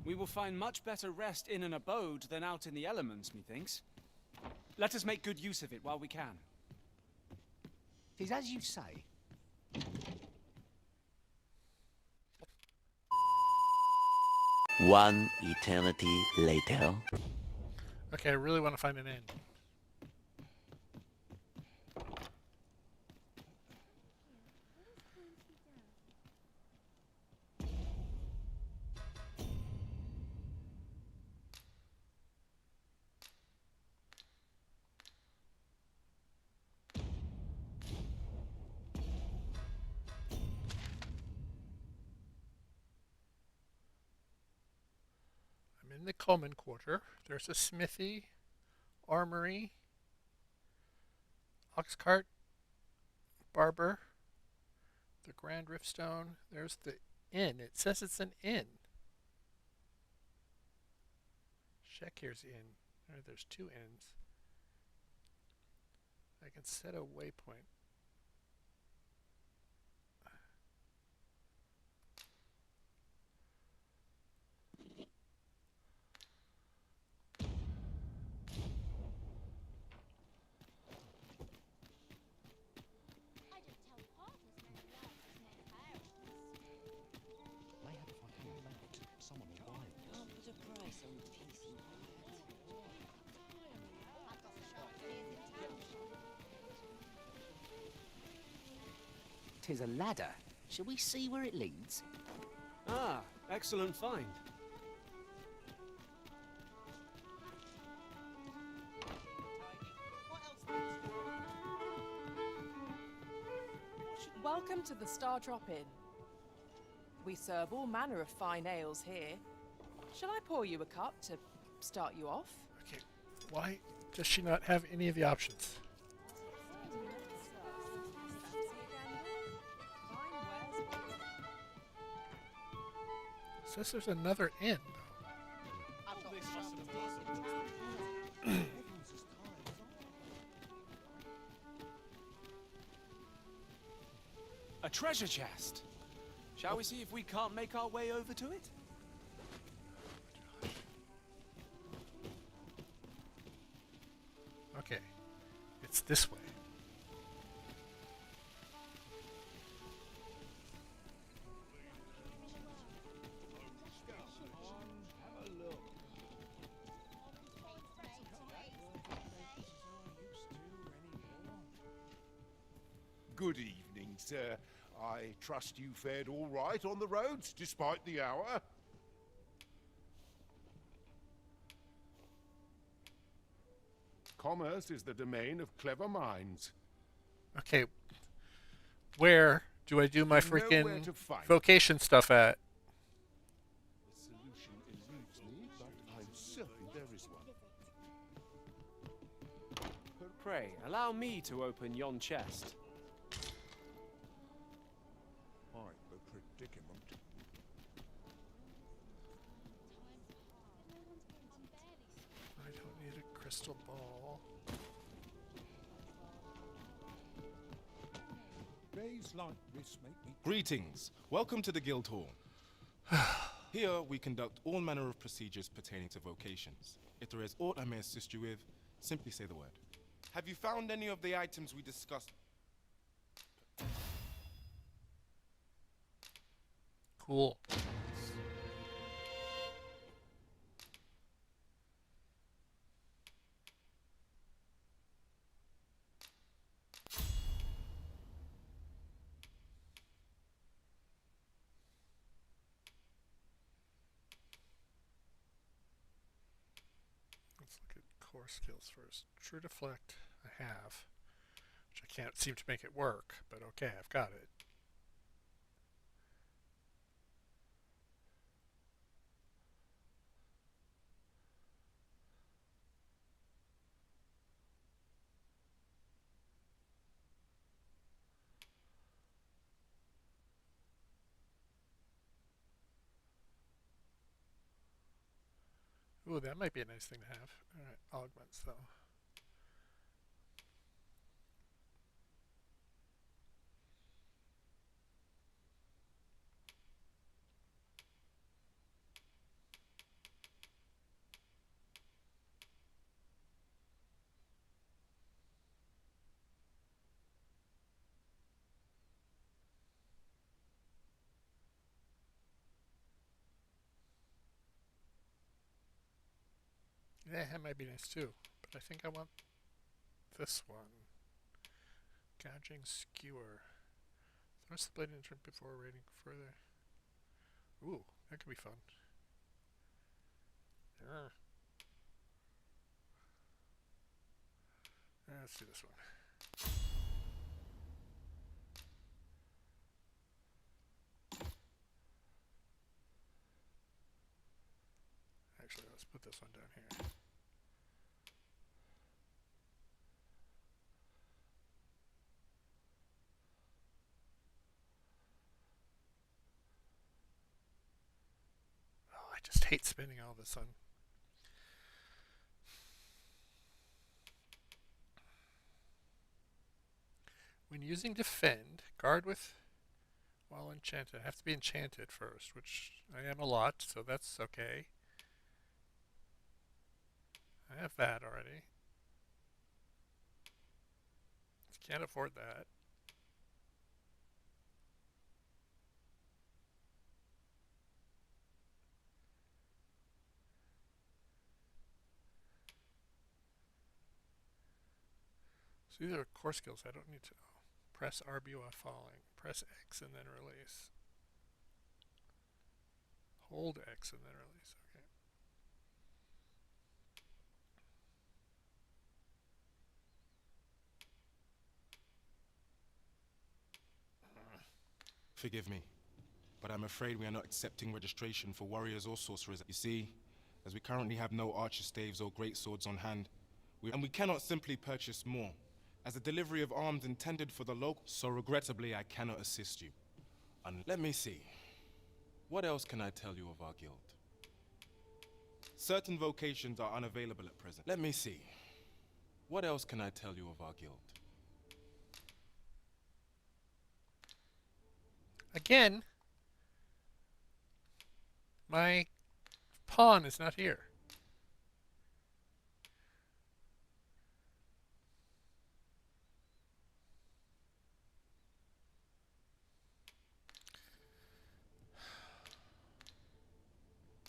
We will find much better rest in an abode than out in the elements, methinks. Let us make good use of it while we can. 'Tis as you say. One eternity later. Okay, I really want to find an inn. In the common quarter, there's a smithy, armory, ox cart, barber, the Grand Riftstone. There's the inn. It says it's an inn. Shekir's Inn. There's 2 inns. I can set a waypoint. Tis a ladder. Shall we see where it leads? Ah, excellent find. Welcome to the Star Drop Inn. We serve all manner of fine ales here. Shall I pour you a cup to start you off? Okay, why does she not have any of the options? says there's another inn. A treasure chest. Shall we see if we can't make our way over to it? Okay, it's this way. Good evening, sir. I trust you fared all right on the roads, despite the hour. Commerce is the domain of clever minds. Okay, where do I do my You know where freaking to find vocation stuff at? The solution eludes me, but I'm certain there is one. Pray, allow me to open yon chest. Quite the predicament. I don't need a crystal ball. Days like this make me... Greetings. Welcome to the Guild Hall. Here we conduct all manner of procedures pertaining to vocations. If there is aught I may assist you with, simply say the word. Have you found any of the items we discussed? Cool. Let's look at core skills first. True deflect, I have. Which I can't seem to make it work, but okay, I've got it. Ooh, that might be a nice thing to have. Alright, augments though. Yeah, that might be nice too, but I think I want this one. Gouging skewer. Thrust the blade in turn before raiding further. Ooh, that could be fun. Yeah. Let's do this one. Actually, let's put this one down here. Oh, I just hate spending all this on. When using defend, guard with while enchanted. I have to be enchanted first, which I am a lot, so that's okay. I have that already. Can't afford that. So these are core skills. I don't need to press RB while falling. Press X and then release. Hold X and then release. Okay. Forgive me, but I'm afraid we are not accepting registration for warriors or sorcerers. You see, as we currently have no archer staves or great swords on hand, and we cannot simply purchase more, as a delivery of arms intended for the local. So regrettably, I cannot assist you. Let me see. What else can I tell you of our guild? Certain vocations are unavailable at present. Let me see. What else can I tell you of our guild? Again, my pawn is not here.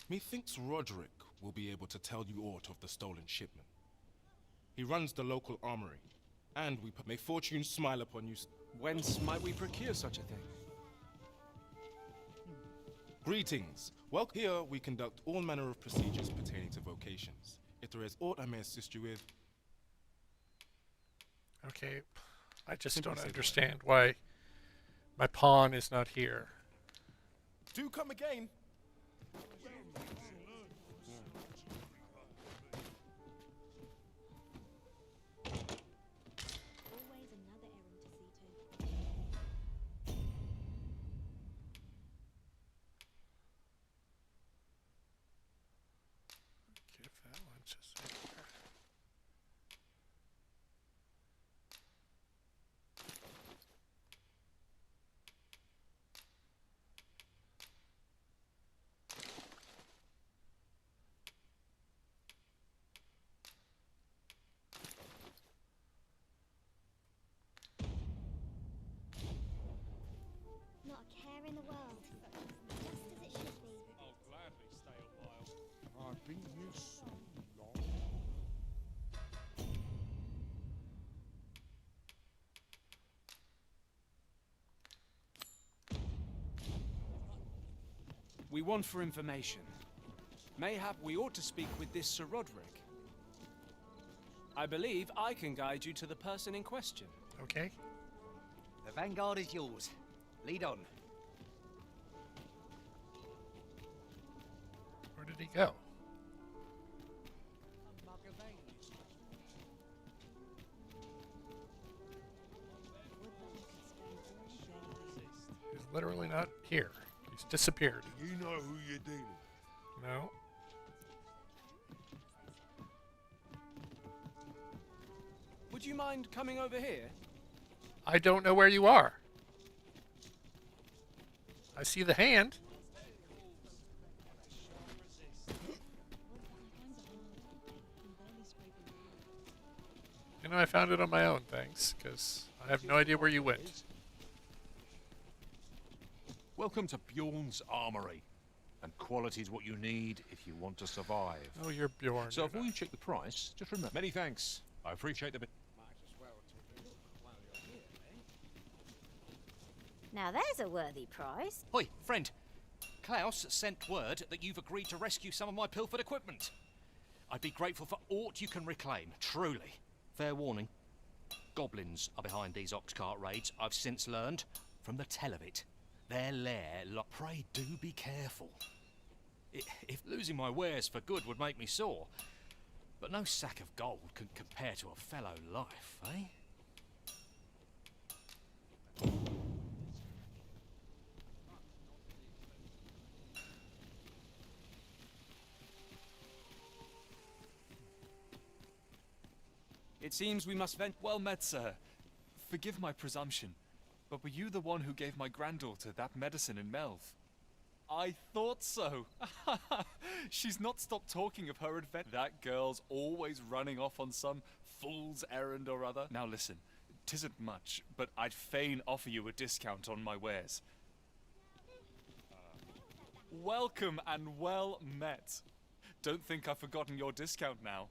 Methinks Roderick will be able to tell you aught of the stolen shipment. He runs the local armory, and may fortune smile upon you. Whence might we procure such a thing? Greetings. Well, here we conduct all manner of procedures pertaining to vocations. If there is aught I may assist you with. Okay, I just Simply don't say the understand why my pawn is not here. Do come again. Always another errand to see to. Give that one just a second. Not a care in the world. Just as it should be. I'll gladly stay a while. I've been here so long. We want for information. Mayhap we ought to speak with this Sir Roderick. I believe I can guide you to the person in question. Okay. The vanguard is yours. Lead on. Where did he go? He's literally not here. He's disappeared. You know who you're dealing with. No. Would you mind coming over here? I don't know where you are. I see the hand. You know, I found it on my own, thanks, because I have no idea where you went. Welcome to Bjorn's Armory. And quality's what you need if you want to survive. Oh, you're Bjorn. So before you check the price, just remember. Many thanks. I appreciate the bit. Now there's a worthy prize. Hoi, friend. Klaus sent word that you've agreed to rescue some of my pilfered equipment. I'd be grateful for aught you can reclaim, truly. Fair warning. Goblins are behind these ox-cart raids, I've since learned, from the tell of it. Their lair, pray do be careful. If losing my wares for good would make me sore, but no sack of gold can compare to a fellow life, eh? It seems we must vent. Well met, sir. Forgive my presumption, but were you the one who gave my granddaughter that medicine in Melve? I thought so. She's not stopped talking of her adventure. That girl's always running off on some fool's errand or other. Now listen, 'tisn't much, but I'd fain offer you a discount on my wares. Welcome and well met. Don't think I've forgotten your discount now.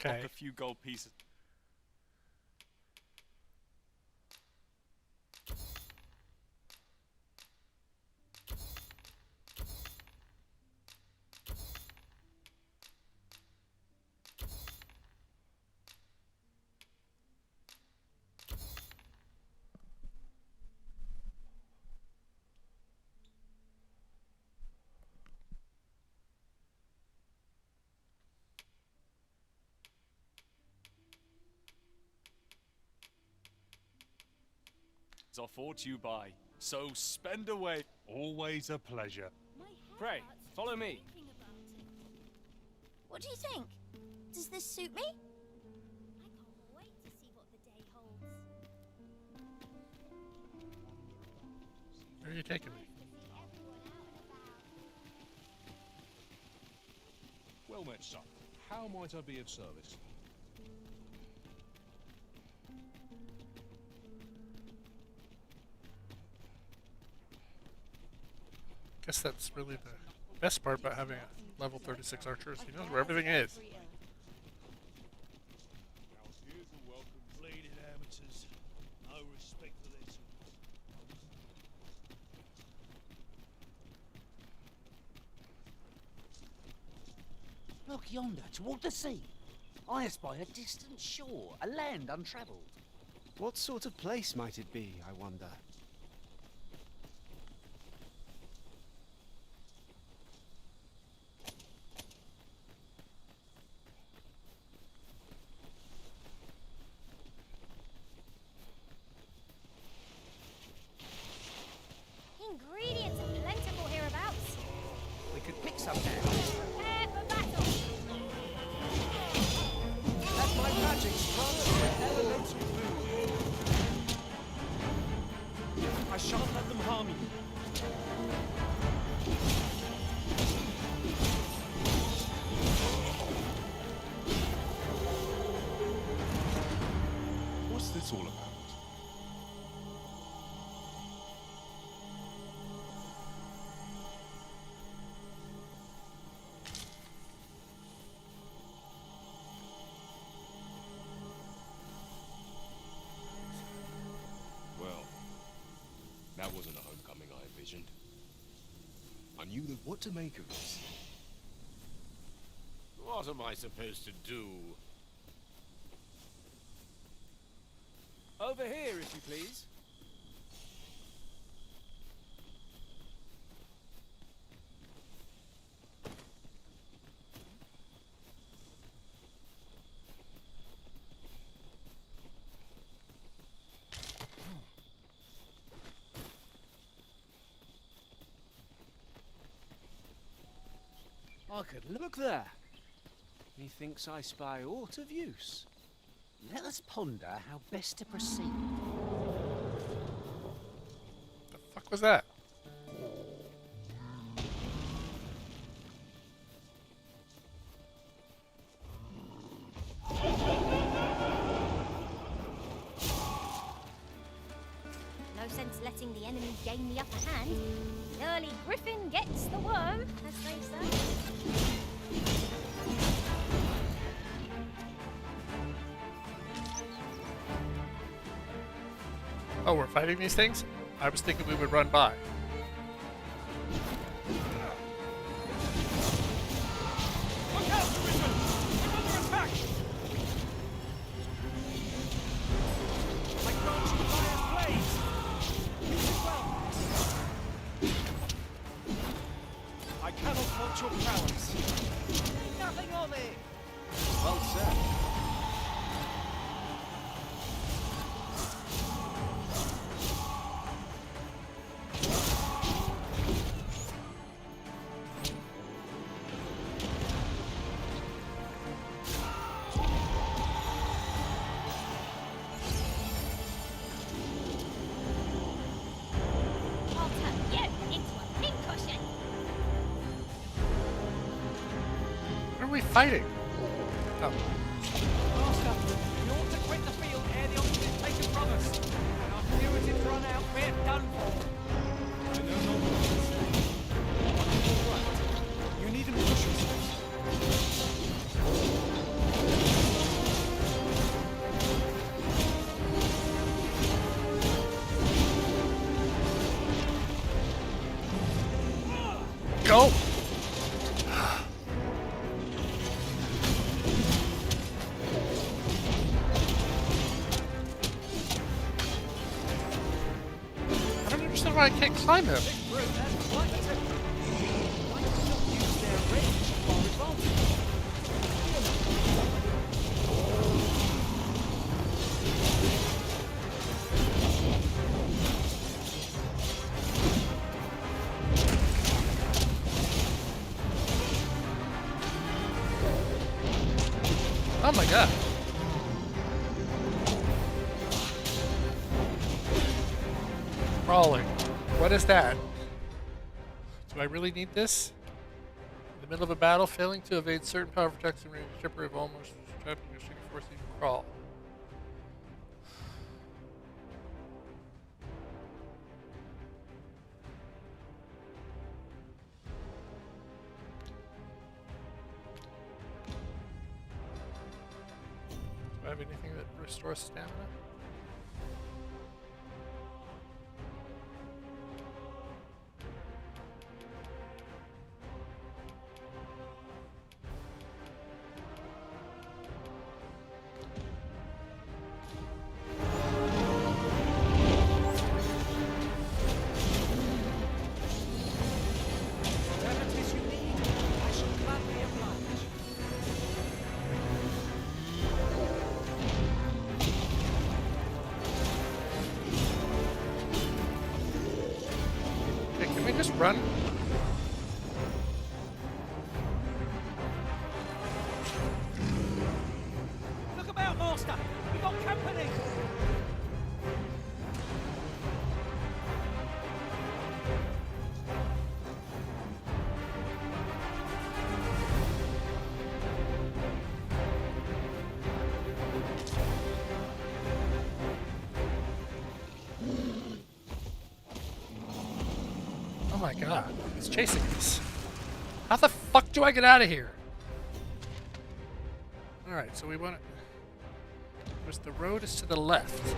Okay. A few gold pieces. I'll fought you by. So spend away. Always a pleasure. Pray, follow me. What do you think? Does this suit me? I can't wait to see what the day holds. Where are you taking me? Well met, son. How might I be of service? Guess that's really the best part about having a level 36 archer. He knows where everything is. Bleeding amateurs. No respect for their swords. Look yonder, toward the sea. I espy a distant shore, a land untravelled. What sort of place might it be, I wonder? Ingredients are plentiful hereabouts. We could pick some now. Prepare for battle. Let my magic transfer elemental food. I shan't let them harm you. What's this all about? Well, that wasn't a homecoming I envisioned. I knew that what to make of this. What am I supposed to do? Over here, if you please. I could look there. Methinks I spy aught of use. Let us ponder how best to proceed. The fuck was that? No sense letting the enemy gain the upper hand. The early griffin gets the worm, as they say. Oh, we're fighting these things? I was thinking we would run by. Look out, Arisen! We're under attack! I grant you fire's blaze! Use it well! I cannot fault your prowess. Nothing of it! Well said. I'll turn you into a pincushion. What are we fighting? Oh. Master, we ought to quit the field ere the option is taken from us. And our fugitives run out, we're done for. I know not what to say. All right. You needn't push yourselves. Go! I don't understand why I can't climb him. Oh my god. Crawling. What is that? Do I really need this? In the middle of a battle, failing to evade certain power protection range, temporary of almost trapped in your shooting force you to crawl. Do I have anything that restores stamina? Whatever it is you need, I shall gladly oblige. Hey, can we just run? Look about, Master! We got company! Oh my god, it's chasing us. How the fuck do I get out of here? Alright, so we want to... The road is to the left. It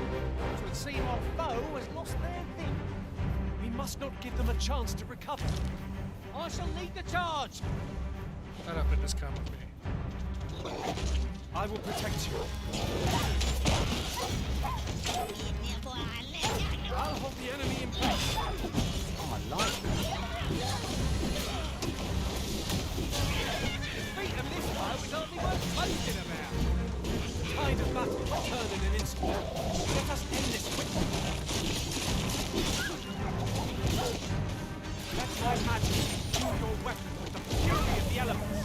would seem our foe has lost their thing. We must not give them a chance to recover. I shall lead the charge! Shut up and just come with me. I will protect you. I'll hold the enemy in place. Oh, I like that. Defeat them this way was hardly worth boasting about. Tide of battle will turn in an instant. Let us end this quickly. Let my majesty fuel your weapon with the fury of the elements.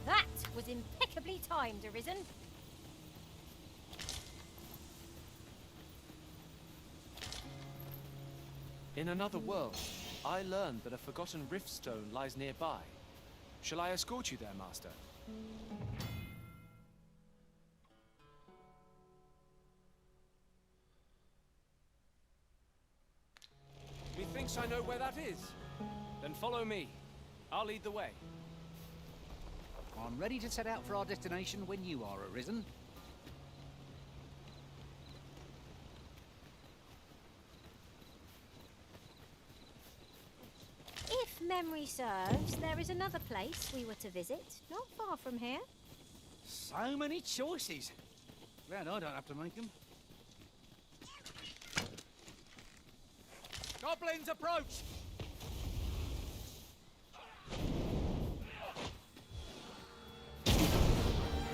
That was impeccably timed, Arisen. In another world, I learned that a forgotten riftstone lies nearby. Shall I escort you there, Master? Methinks I know where that is. Then follow me. I'll lead the way. I'm ready to set out for our destination when you are, Arisen. If memory serves, there is another place we were to visit, not far from here. So many choices. Glad I don't have to make them. Goblins approach!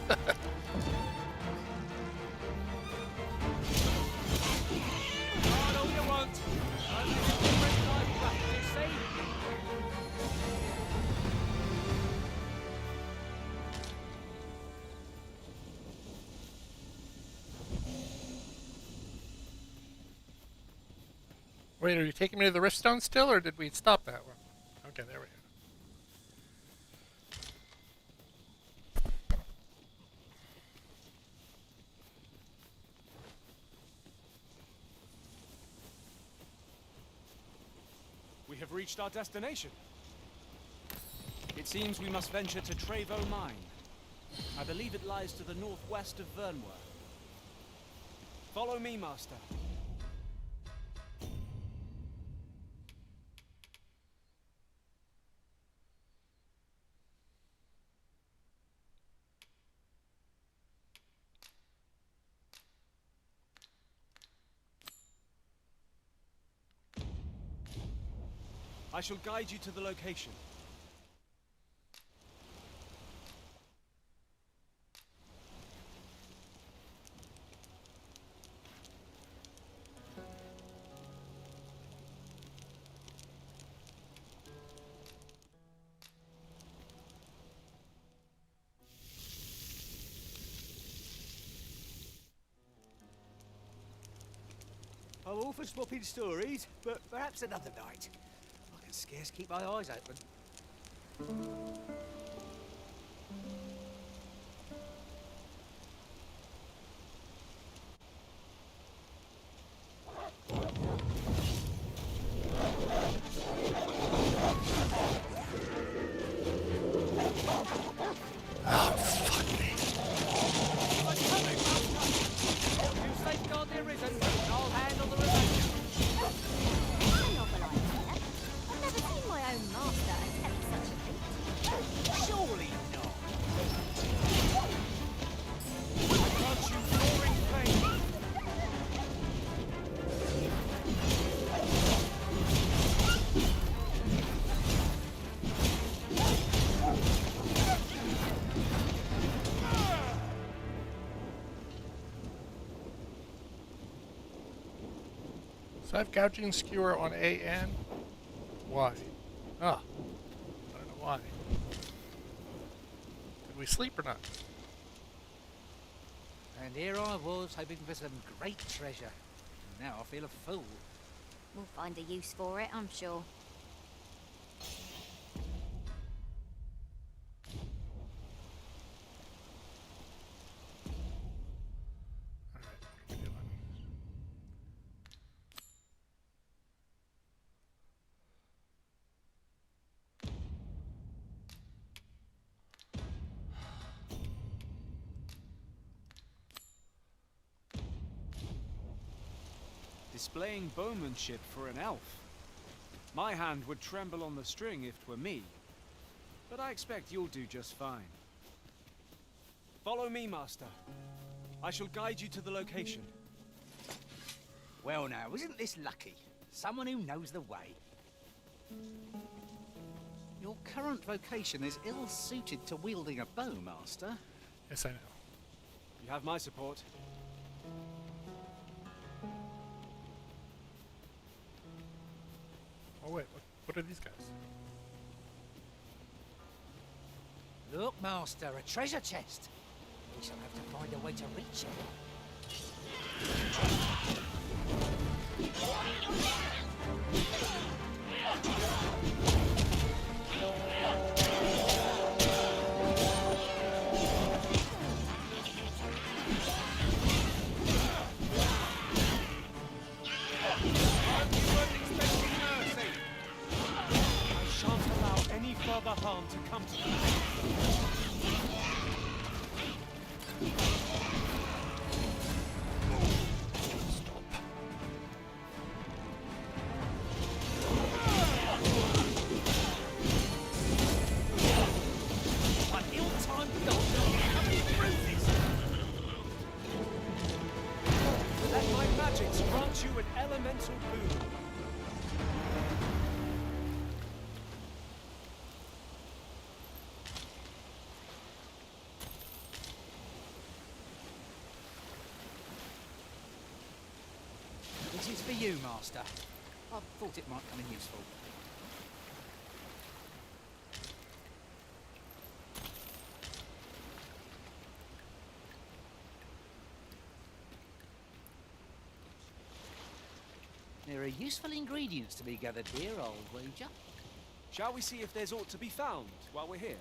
Guard all you want. Only the different life battles, you see? Wait, are you taking me to the Riftstone still, or did we stop that one? Okay, there we go. We have reached our destination. It seems we must venture to Trevo Mine. I believe it lies to the northwest of Vernworth. Follow me, Master. I shall guide you to the location. I'm all for swapping stories, but perhaps another night. I can scarce keep my eyes open. So I have gouging skewer on AN. Why? Ah, I don't know why. Did we sleep or not? And here I was, hoping for some great treasure. Now I feel a fool. We'll find a use for it, I'm sure. Displaying bowmanship for an elf. My hand would tremble on the string if 'twere me, but I expect you'll do just fine. Follow me, Master. I shall guide you to the location. Well now, isn't this lucky? Someone who knows the way. Your current vocation is ill-suited to wielding a bow, Master. Yes, I know. You have my support. Oh wait, what are these guys? Look, Master, a treasure chest. We shall have to find a way to reach Further harm to come to them. An ill-timed dog coming through this. Let my magics grant you an elemental boon. This is for you, Master. I thought it might come in useful. There are useful ingredients to be gathered here, I'll wager. Shall we see if there's aught to be found while we're here?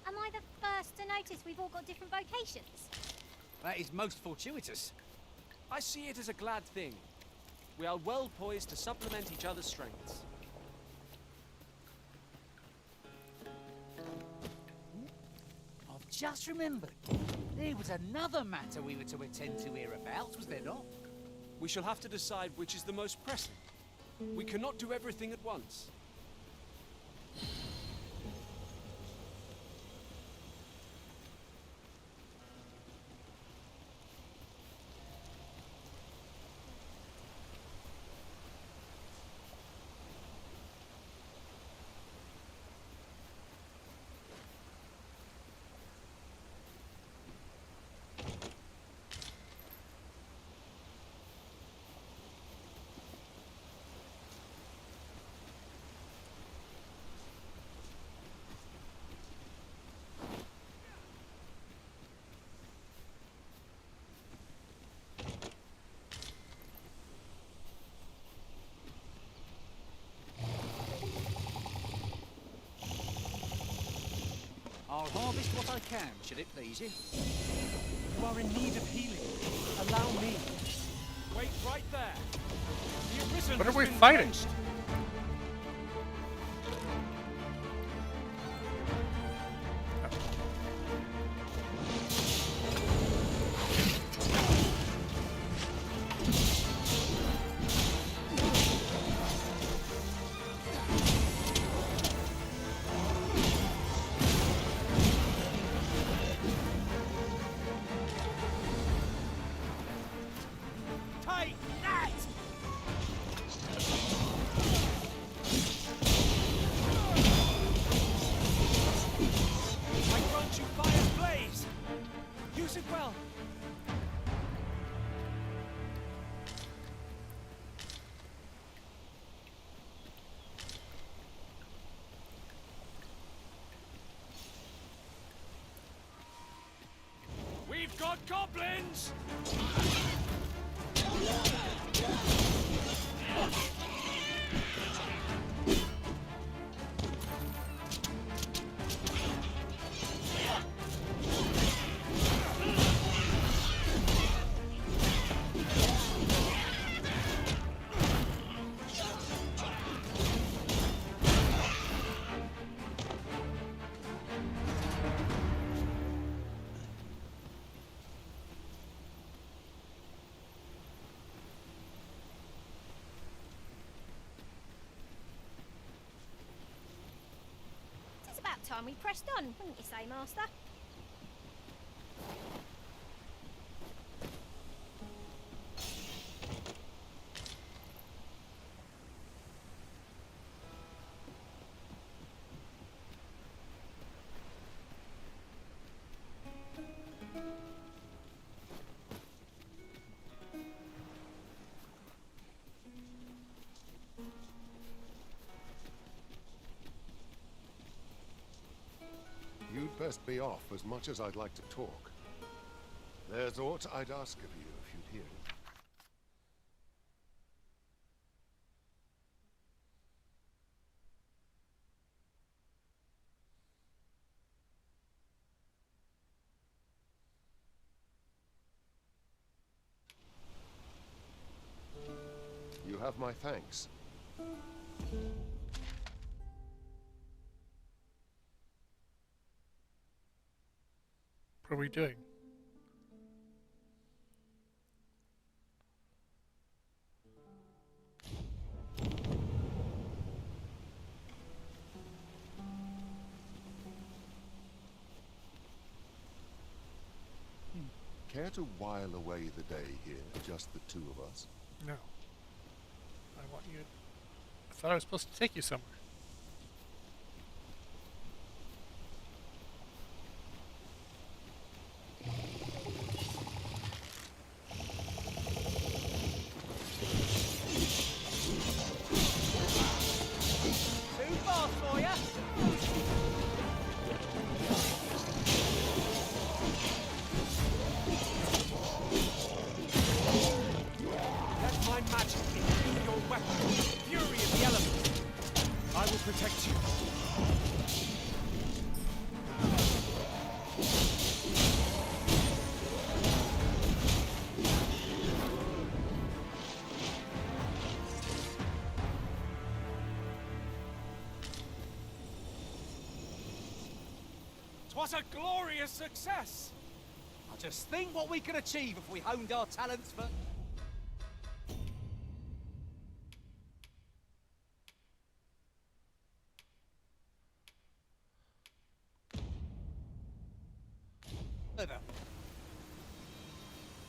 Am I the first to notice we've all got different vocations? That is most fortuitous. I see it as a glad thing. We are well poised to supplement each other's strengths. I've just remembered. There was another matter we were to attend to hereabouts, was there not? We shall have to decide which is the most pressing. We cannot do everything at once. I'll harvest what I can, should it please you? You are in need of healing. Allow me. Wait right there. The Arisen What are has we been fighting? drenched. Take that! I grant you fire's blaze. Use it well. We've got goblins! It's about time we pressed on, wouldn't you say, Master? You'd best be off, as much as I'd like to talk. There's aught I'd ask of you if you'd hear it. You have my thanks. What are we doing? Care to while away the day here, just the two of us? No. I want you. I thought I was supposed to take you somewhere. Too fast for ya! Let my magic imbue your weapon, fury of the elements. I will protect you. 'Twas a glorious success! I just think what we could achieve if we honed our talents for... further.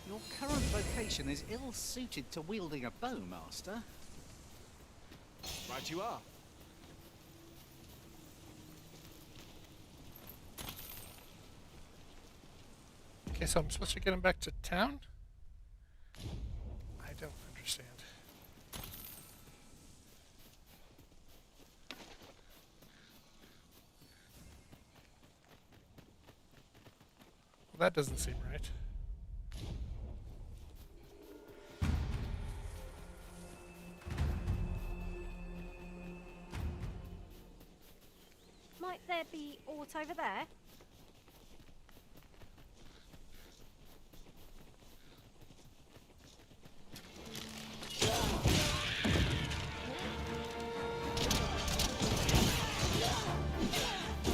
Your current vocation is ill-suited to wielding a bow, Master. Right you are. Okay, so I'm supposed to get him back to town? I don't understand. Well, that doesn't seem right. Might there be aught over there?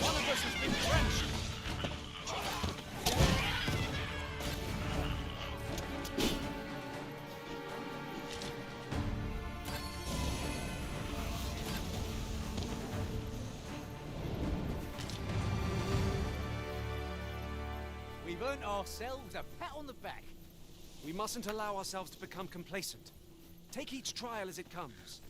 One of us has been drenched! We've earned ourselves a pat on the back. We mustn't allow ourselves to become complacent. Take each trial as it comes.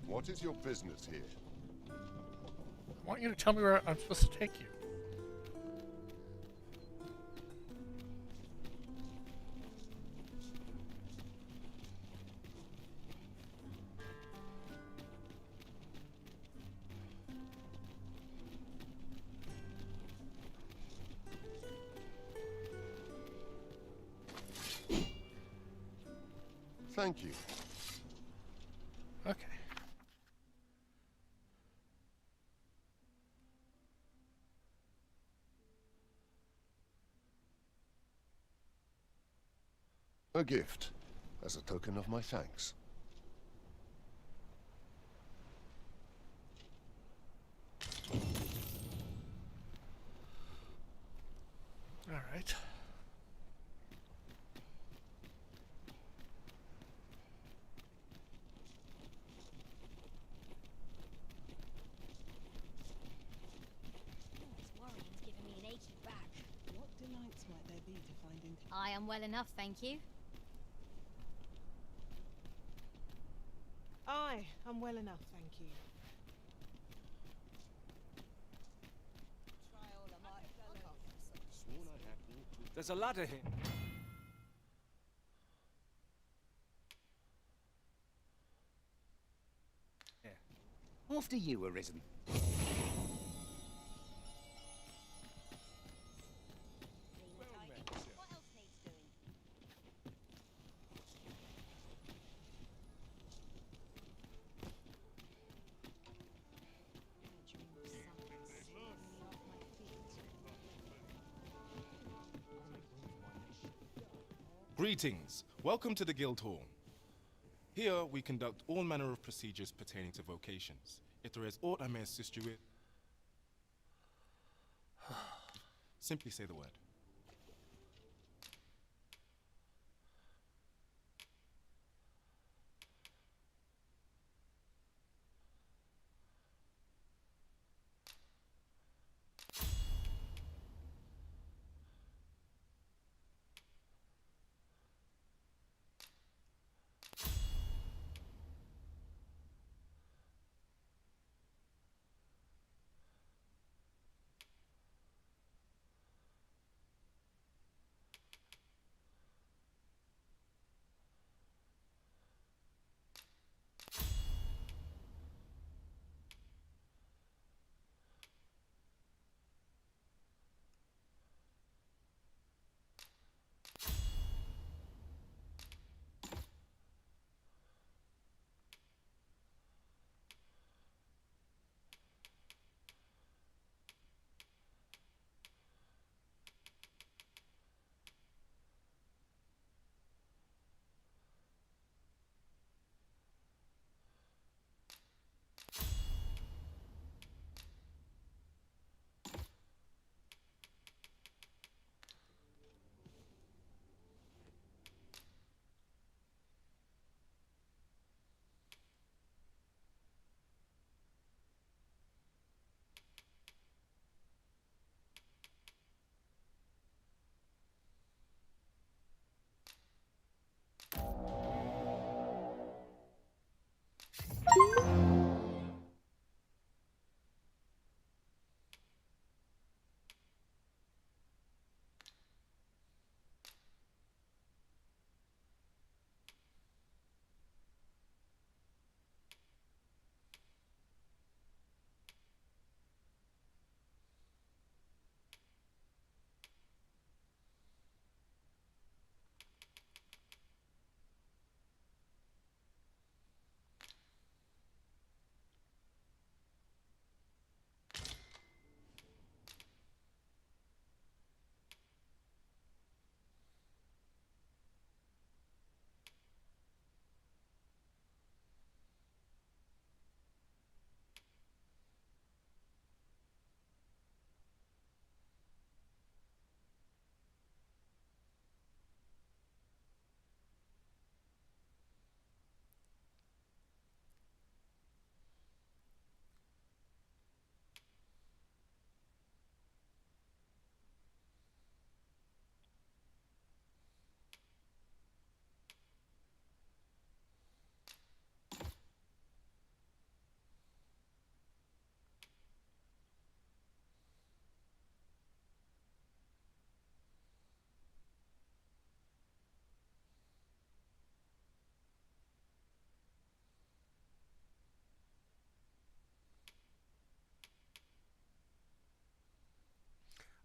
What is your business here? I want you to tell me where I'm supposed to take you. Thank you. Okay. A gift, as a token of my thanks. All right. Warren's giving me an achy back. What delights might there be to finding... I am well enough, thank you. I am well enough, thank you. There's a ladder here. After you, Arisen. What else needs doing? Greetings. Welcome to the Guild Hall. Here we conduct all manner of procedures pertaining to vocations. If there is aught I may assist you with, simply say the word.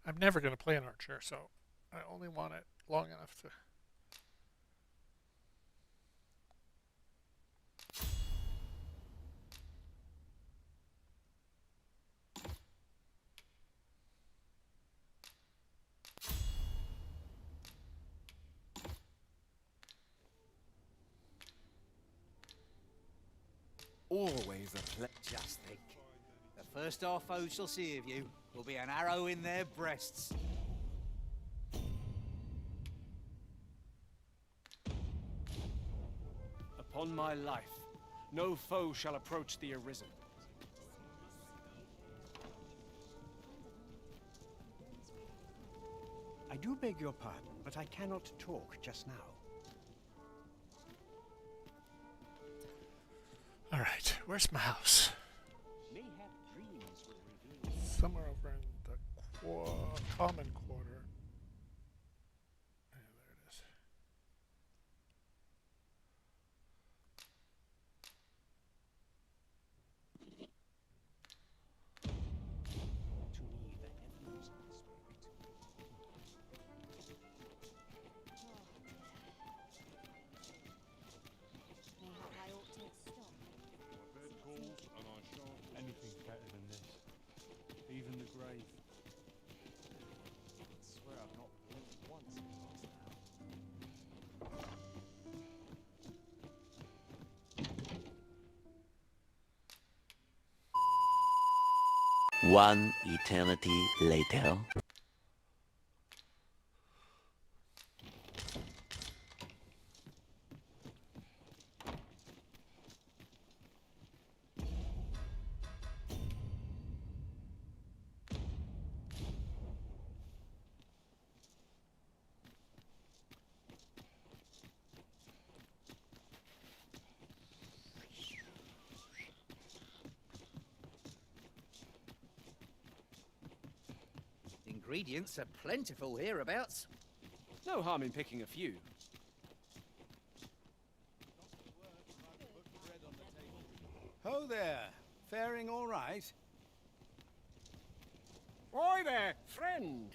I'm never going to play an archer, so I only want it long enough to... Always a pleasure. Just think. The first our foes shall see of you will be an arrow in their breasts. Upon my life, no foe shall approach the Arisen. I do beg your pardon, but I cannot talk just now. All right, where's my house? Somewhere over in the common quarter. Yeah, there it is. Anything's better than this. Even the grave. I swear I've not blinked once in the last hour. One eternity later. Ingredients are plentiful hereabouts. No harm in picking a few. Ho there! Faring all right? Oi there, friend.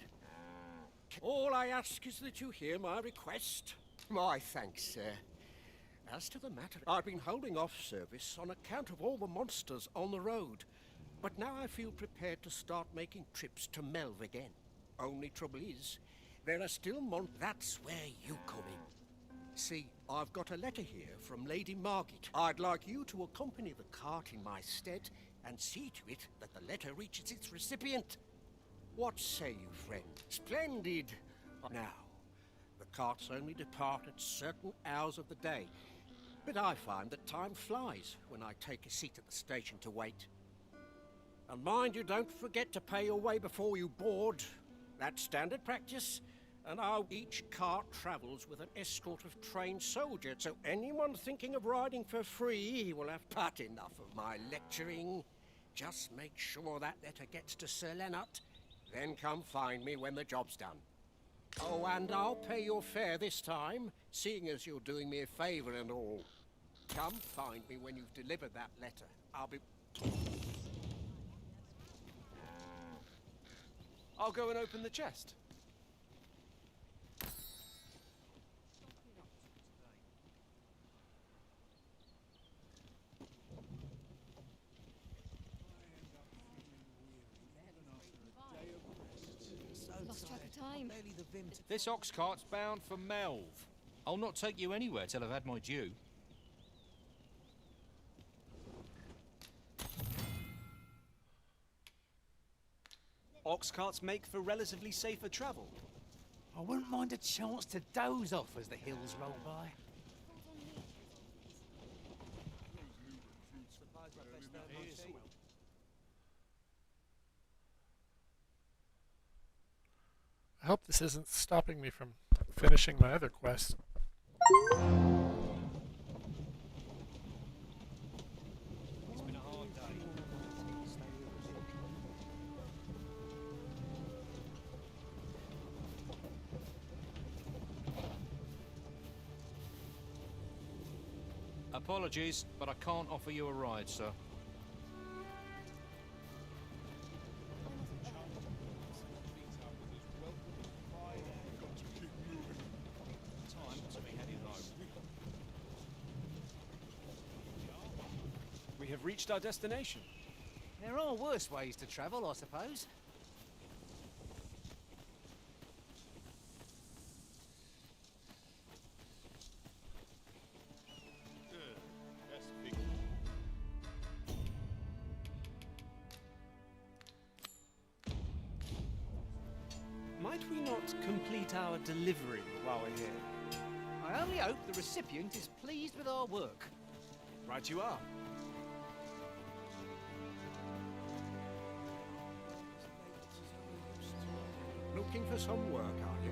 All I ask is that you hear my request. My thanks, sir. As to the matter, I've been holding off service on account of all the monsters on the road. But now I feel prepared to start making trips to Melv again. Only trouble is, there are still That's where you come in. See, I've got a letter here from Lady Margit. I'd like you to accompany the cart in my stead and see to it that the letter reaches its recipient. What say you, friend? Splendid! Now, the carts only depart at certain hours of the day, but I find that time flies when I take a seat at the station to wait. And mind you don't forget to pay your way before you board. That's standard practice, And each cart travels with an escort of trained soldiers, so anyone thinking of riding for free will have had enough of my lecturing. Just make sure that letter gets to Sir Leonard, then come find me when the job's done. Oh, and I'll pay your fare this time, seeing as you're doing me a favour and all. Come find me when you've delivered that letter. I'll go and open the chest. Lost track of time. This ox cart's bound for Melv. I'll not take you anywhere till I've had my due. Ox carts make for relatively safer travel. I wouldn't mind a chance to doze off as the hills roll by. I hope this isn't stopping me from finishing my other quest. It's been a hard day. Apologies, but I can't offer you a ride, sir. We have reached our destination. There are worse ways to travel, I suppose. Might we not complete our delivery while we're here? I only hope the recipient is pleased with our work. Right you are. Looking for some work, are you?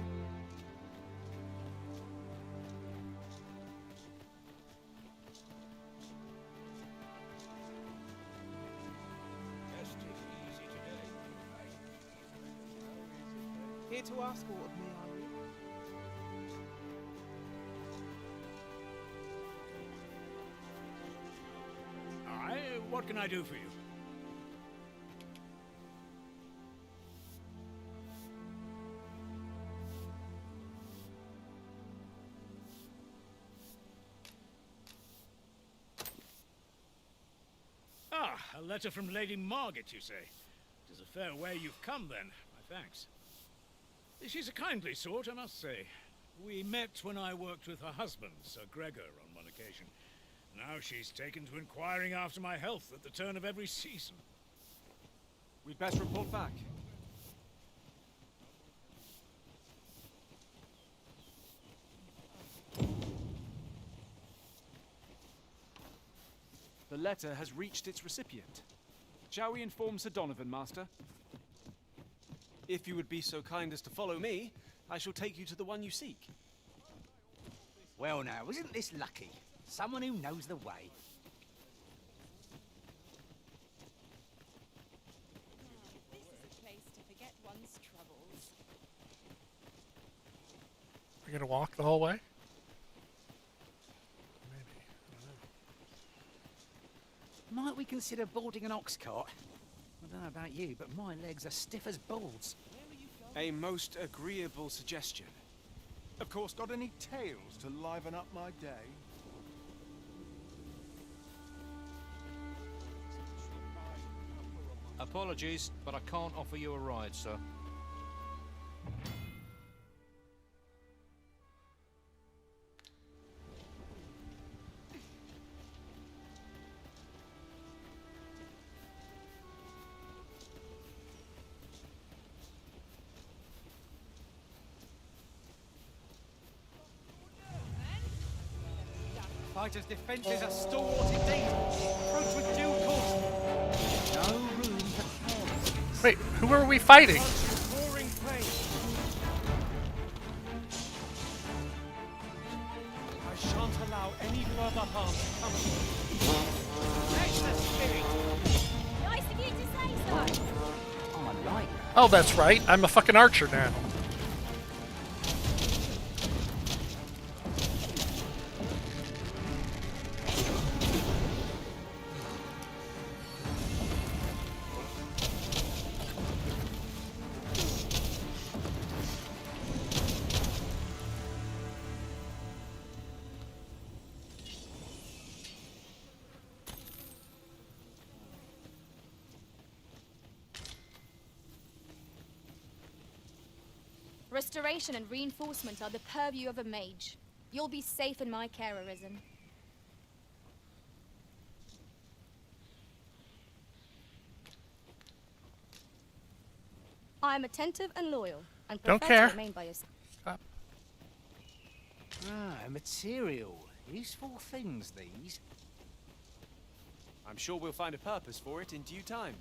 Let's take it easy today. Here to ask aught of me, are you? Aye, what can I do for you? Ah, a letter from Lady Margaret, you say? It is a fair way you've come, then. My thanks. She's a kindly sort, I must say. We met when I worked with her husband, Sir Gregor, on one occasion. Now she's taken to inquiring after my health at the turn of every season. We'd best report back. The letter has reached its recipient. Shall we inform Sir Donovan, Master? If you would be so kind as to follow me, I shall take you to the one you seek. Well now, isn't this lucky? Someone who knows the way. This is a place to forget one's troubles. We're gonna walk the whole way? Might we consider boarding an ox cart? I don't know about you, but my legs are stiff as balls. A most agreeable suggestion. Of course, got any tales to liven up my day? Apologies, but I can't offer you a ride, sir. Fighters' defences are stalwart indeed. Approach with due caution. No room for carelessness. Wait, who are we fighting? Oh, that's right. I'm a fucking archer now. Restoration and reinforcement are the purview of a mage. You'll be safe in my care, Arisen. I am attentive and loyal, and Don't prefer care. to remain by your side. Stop. Ah, material. Useful things, these. I'm sure we'll find a purpose for it in due time.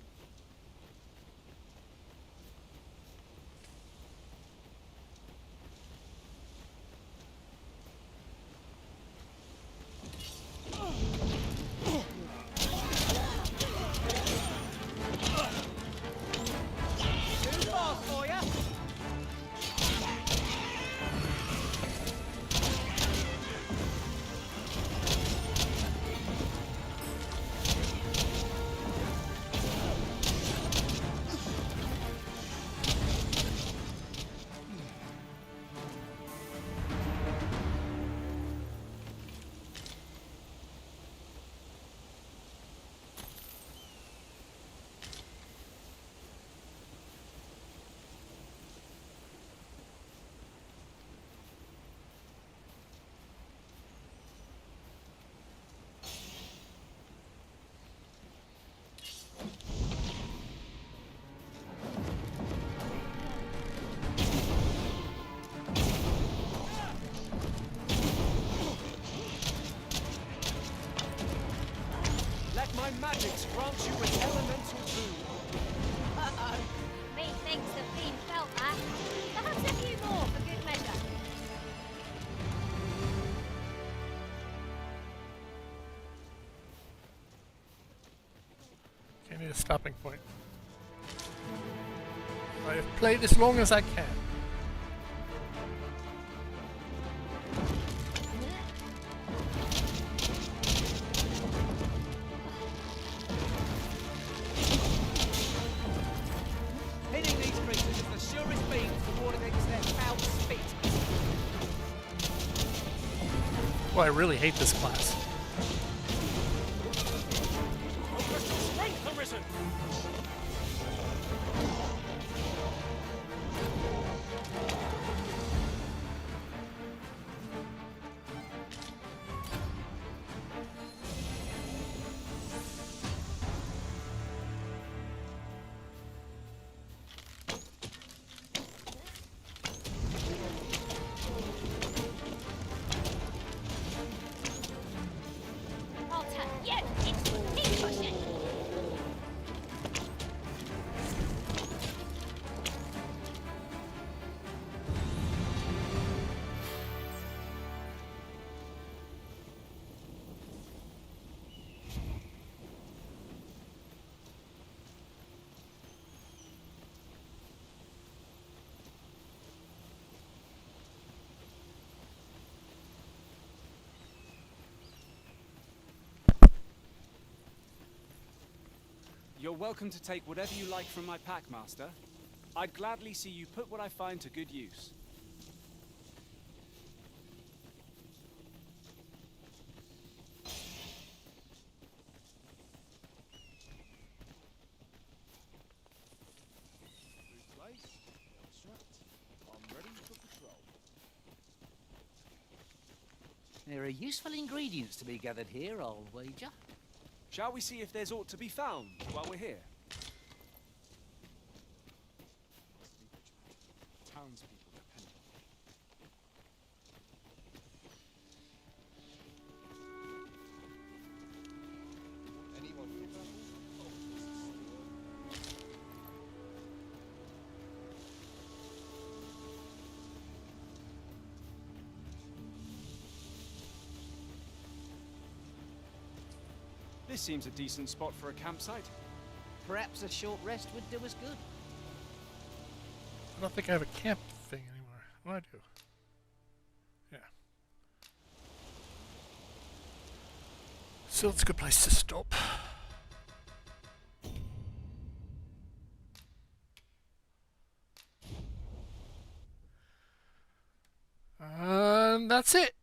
Too fast for ya. Let my magics grant you an elemental boon. Uh-oh. Methinks the fiend felt that. Perhaps a few more for good measure. I need a stopping point. I have played as long as I can. Hitting these creatures is the surest means to ward against their foul spit. Well, I really hate this class. Strength arisen! Alter, you! It's keep pushing! You're welcome to take whatever you like from my pack, Master. I'd gladly see you put what I find to good use. There are useful ingredients to be gathered here, I'll wager. Shall we see if there's aught to be found while we're here? Townspeople depend on This seems a decent spot for a campsite. Perhaps a short rest would do us good. I don't think I have a camp thing anymore. Oh, I do. Yeah. So it's a good place to stop. And that's it.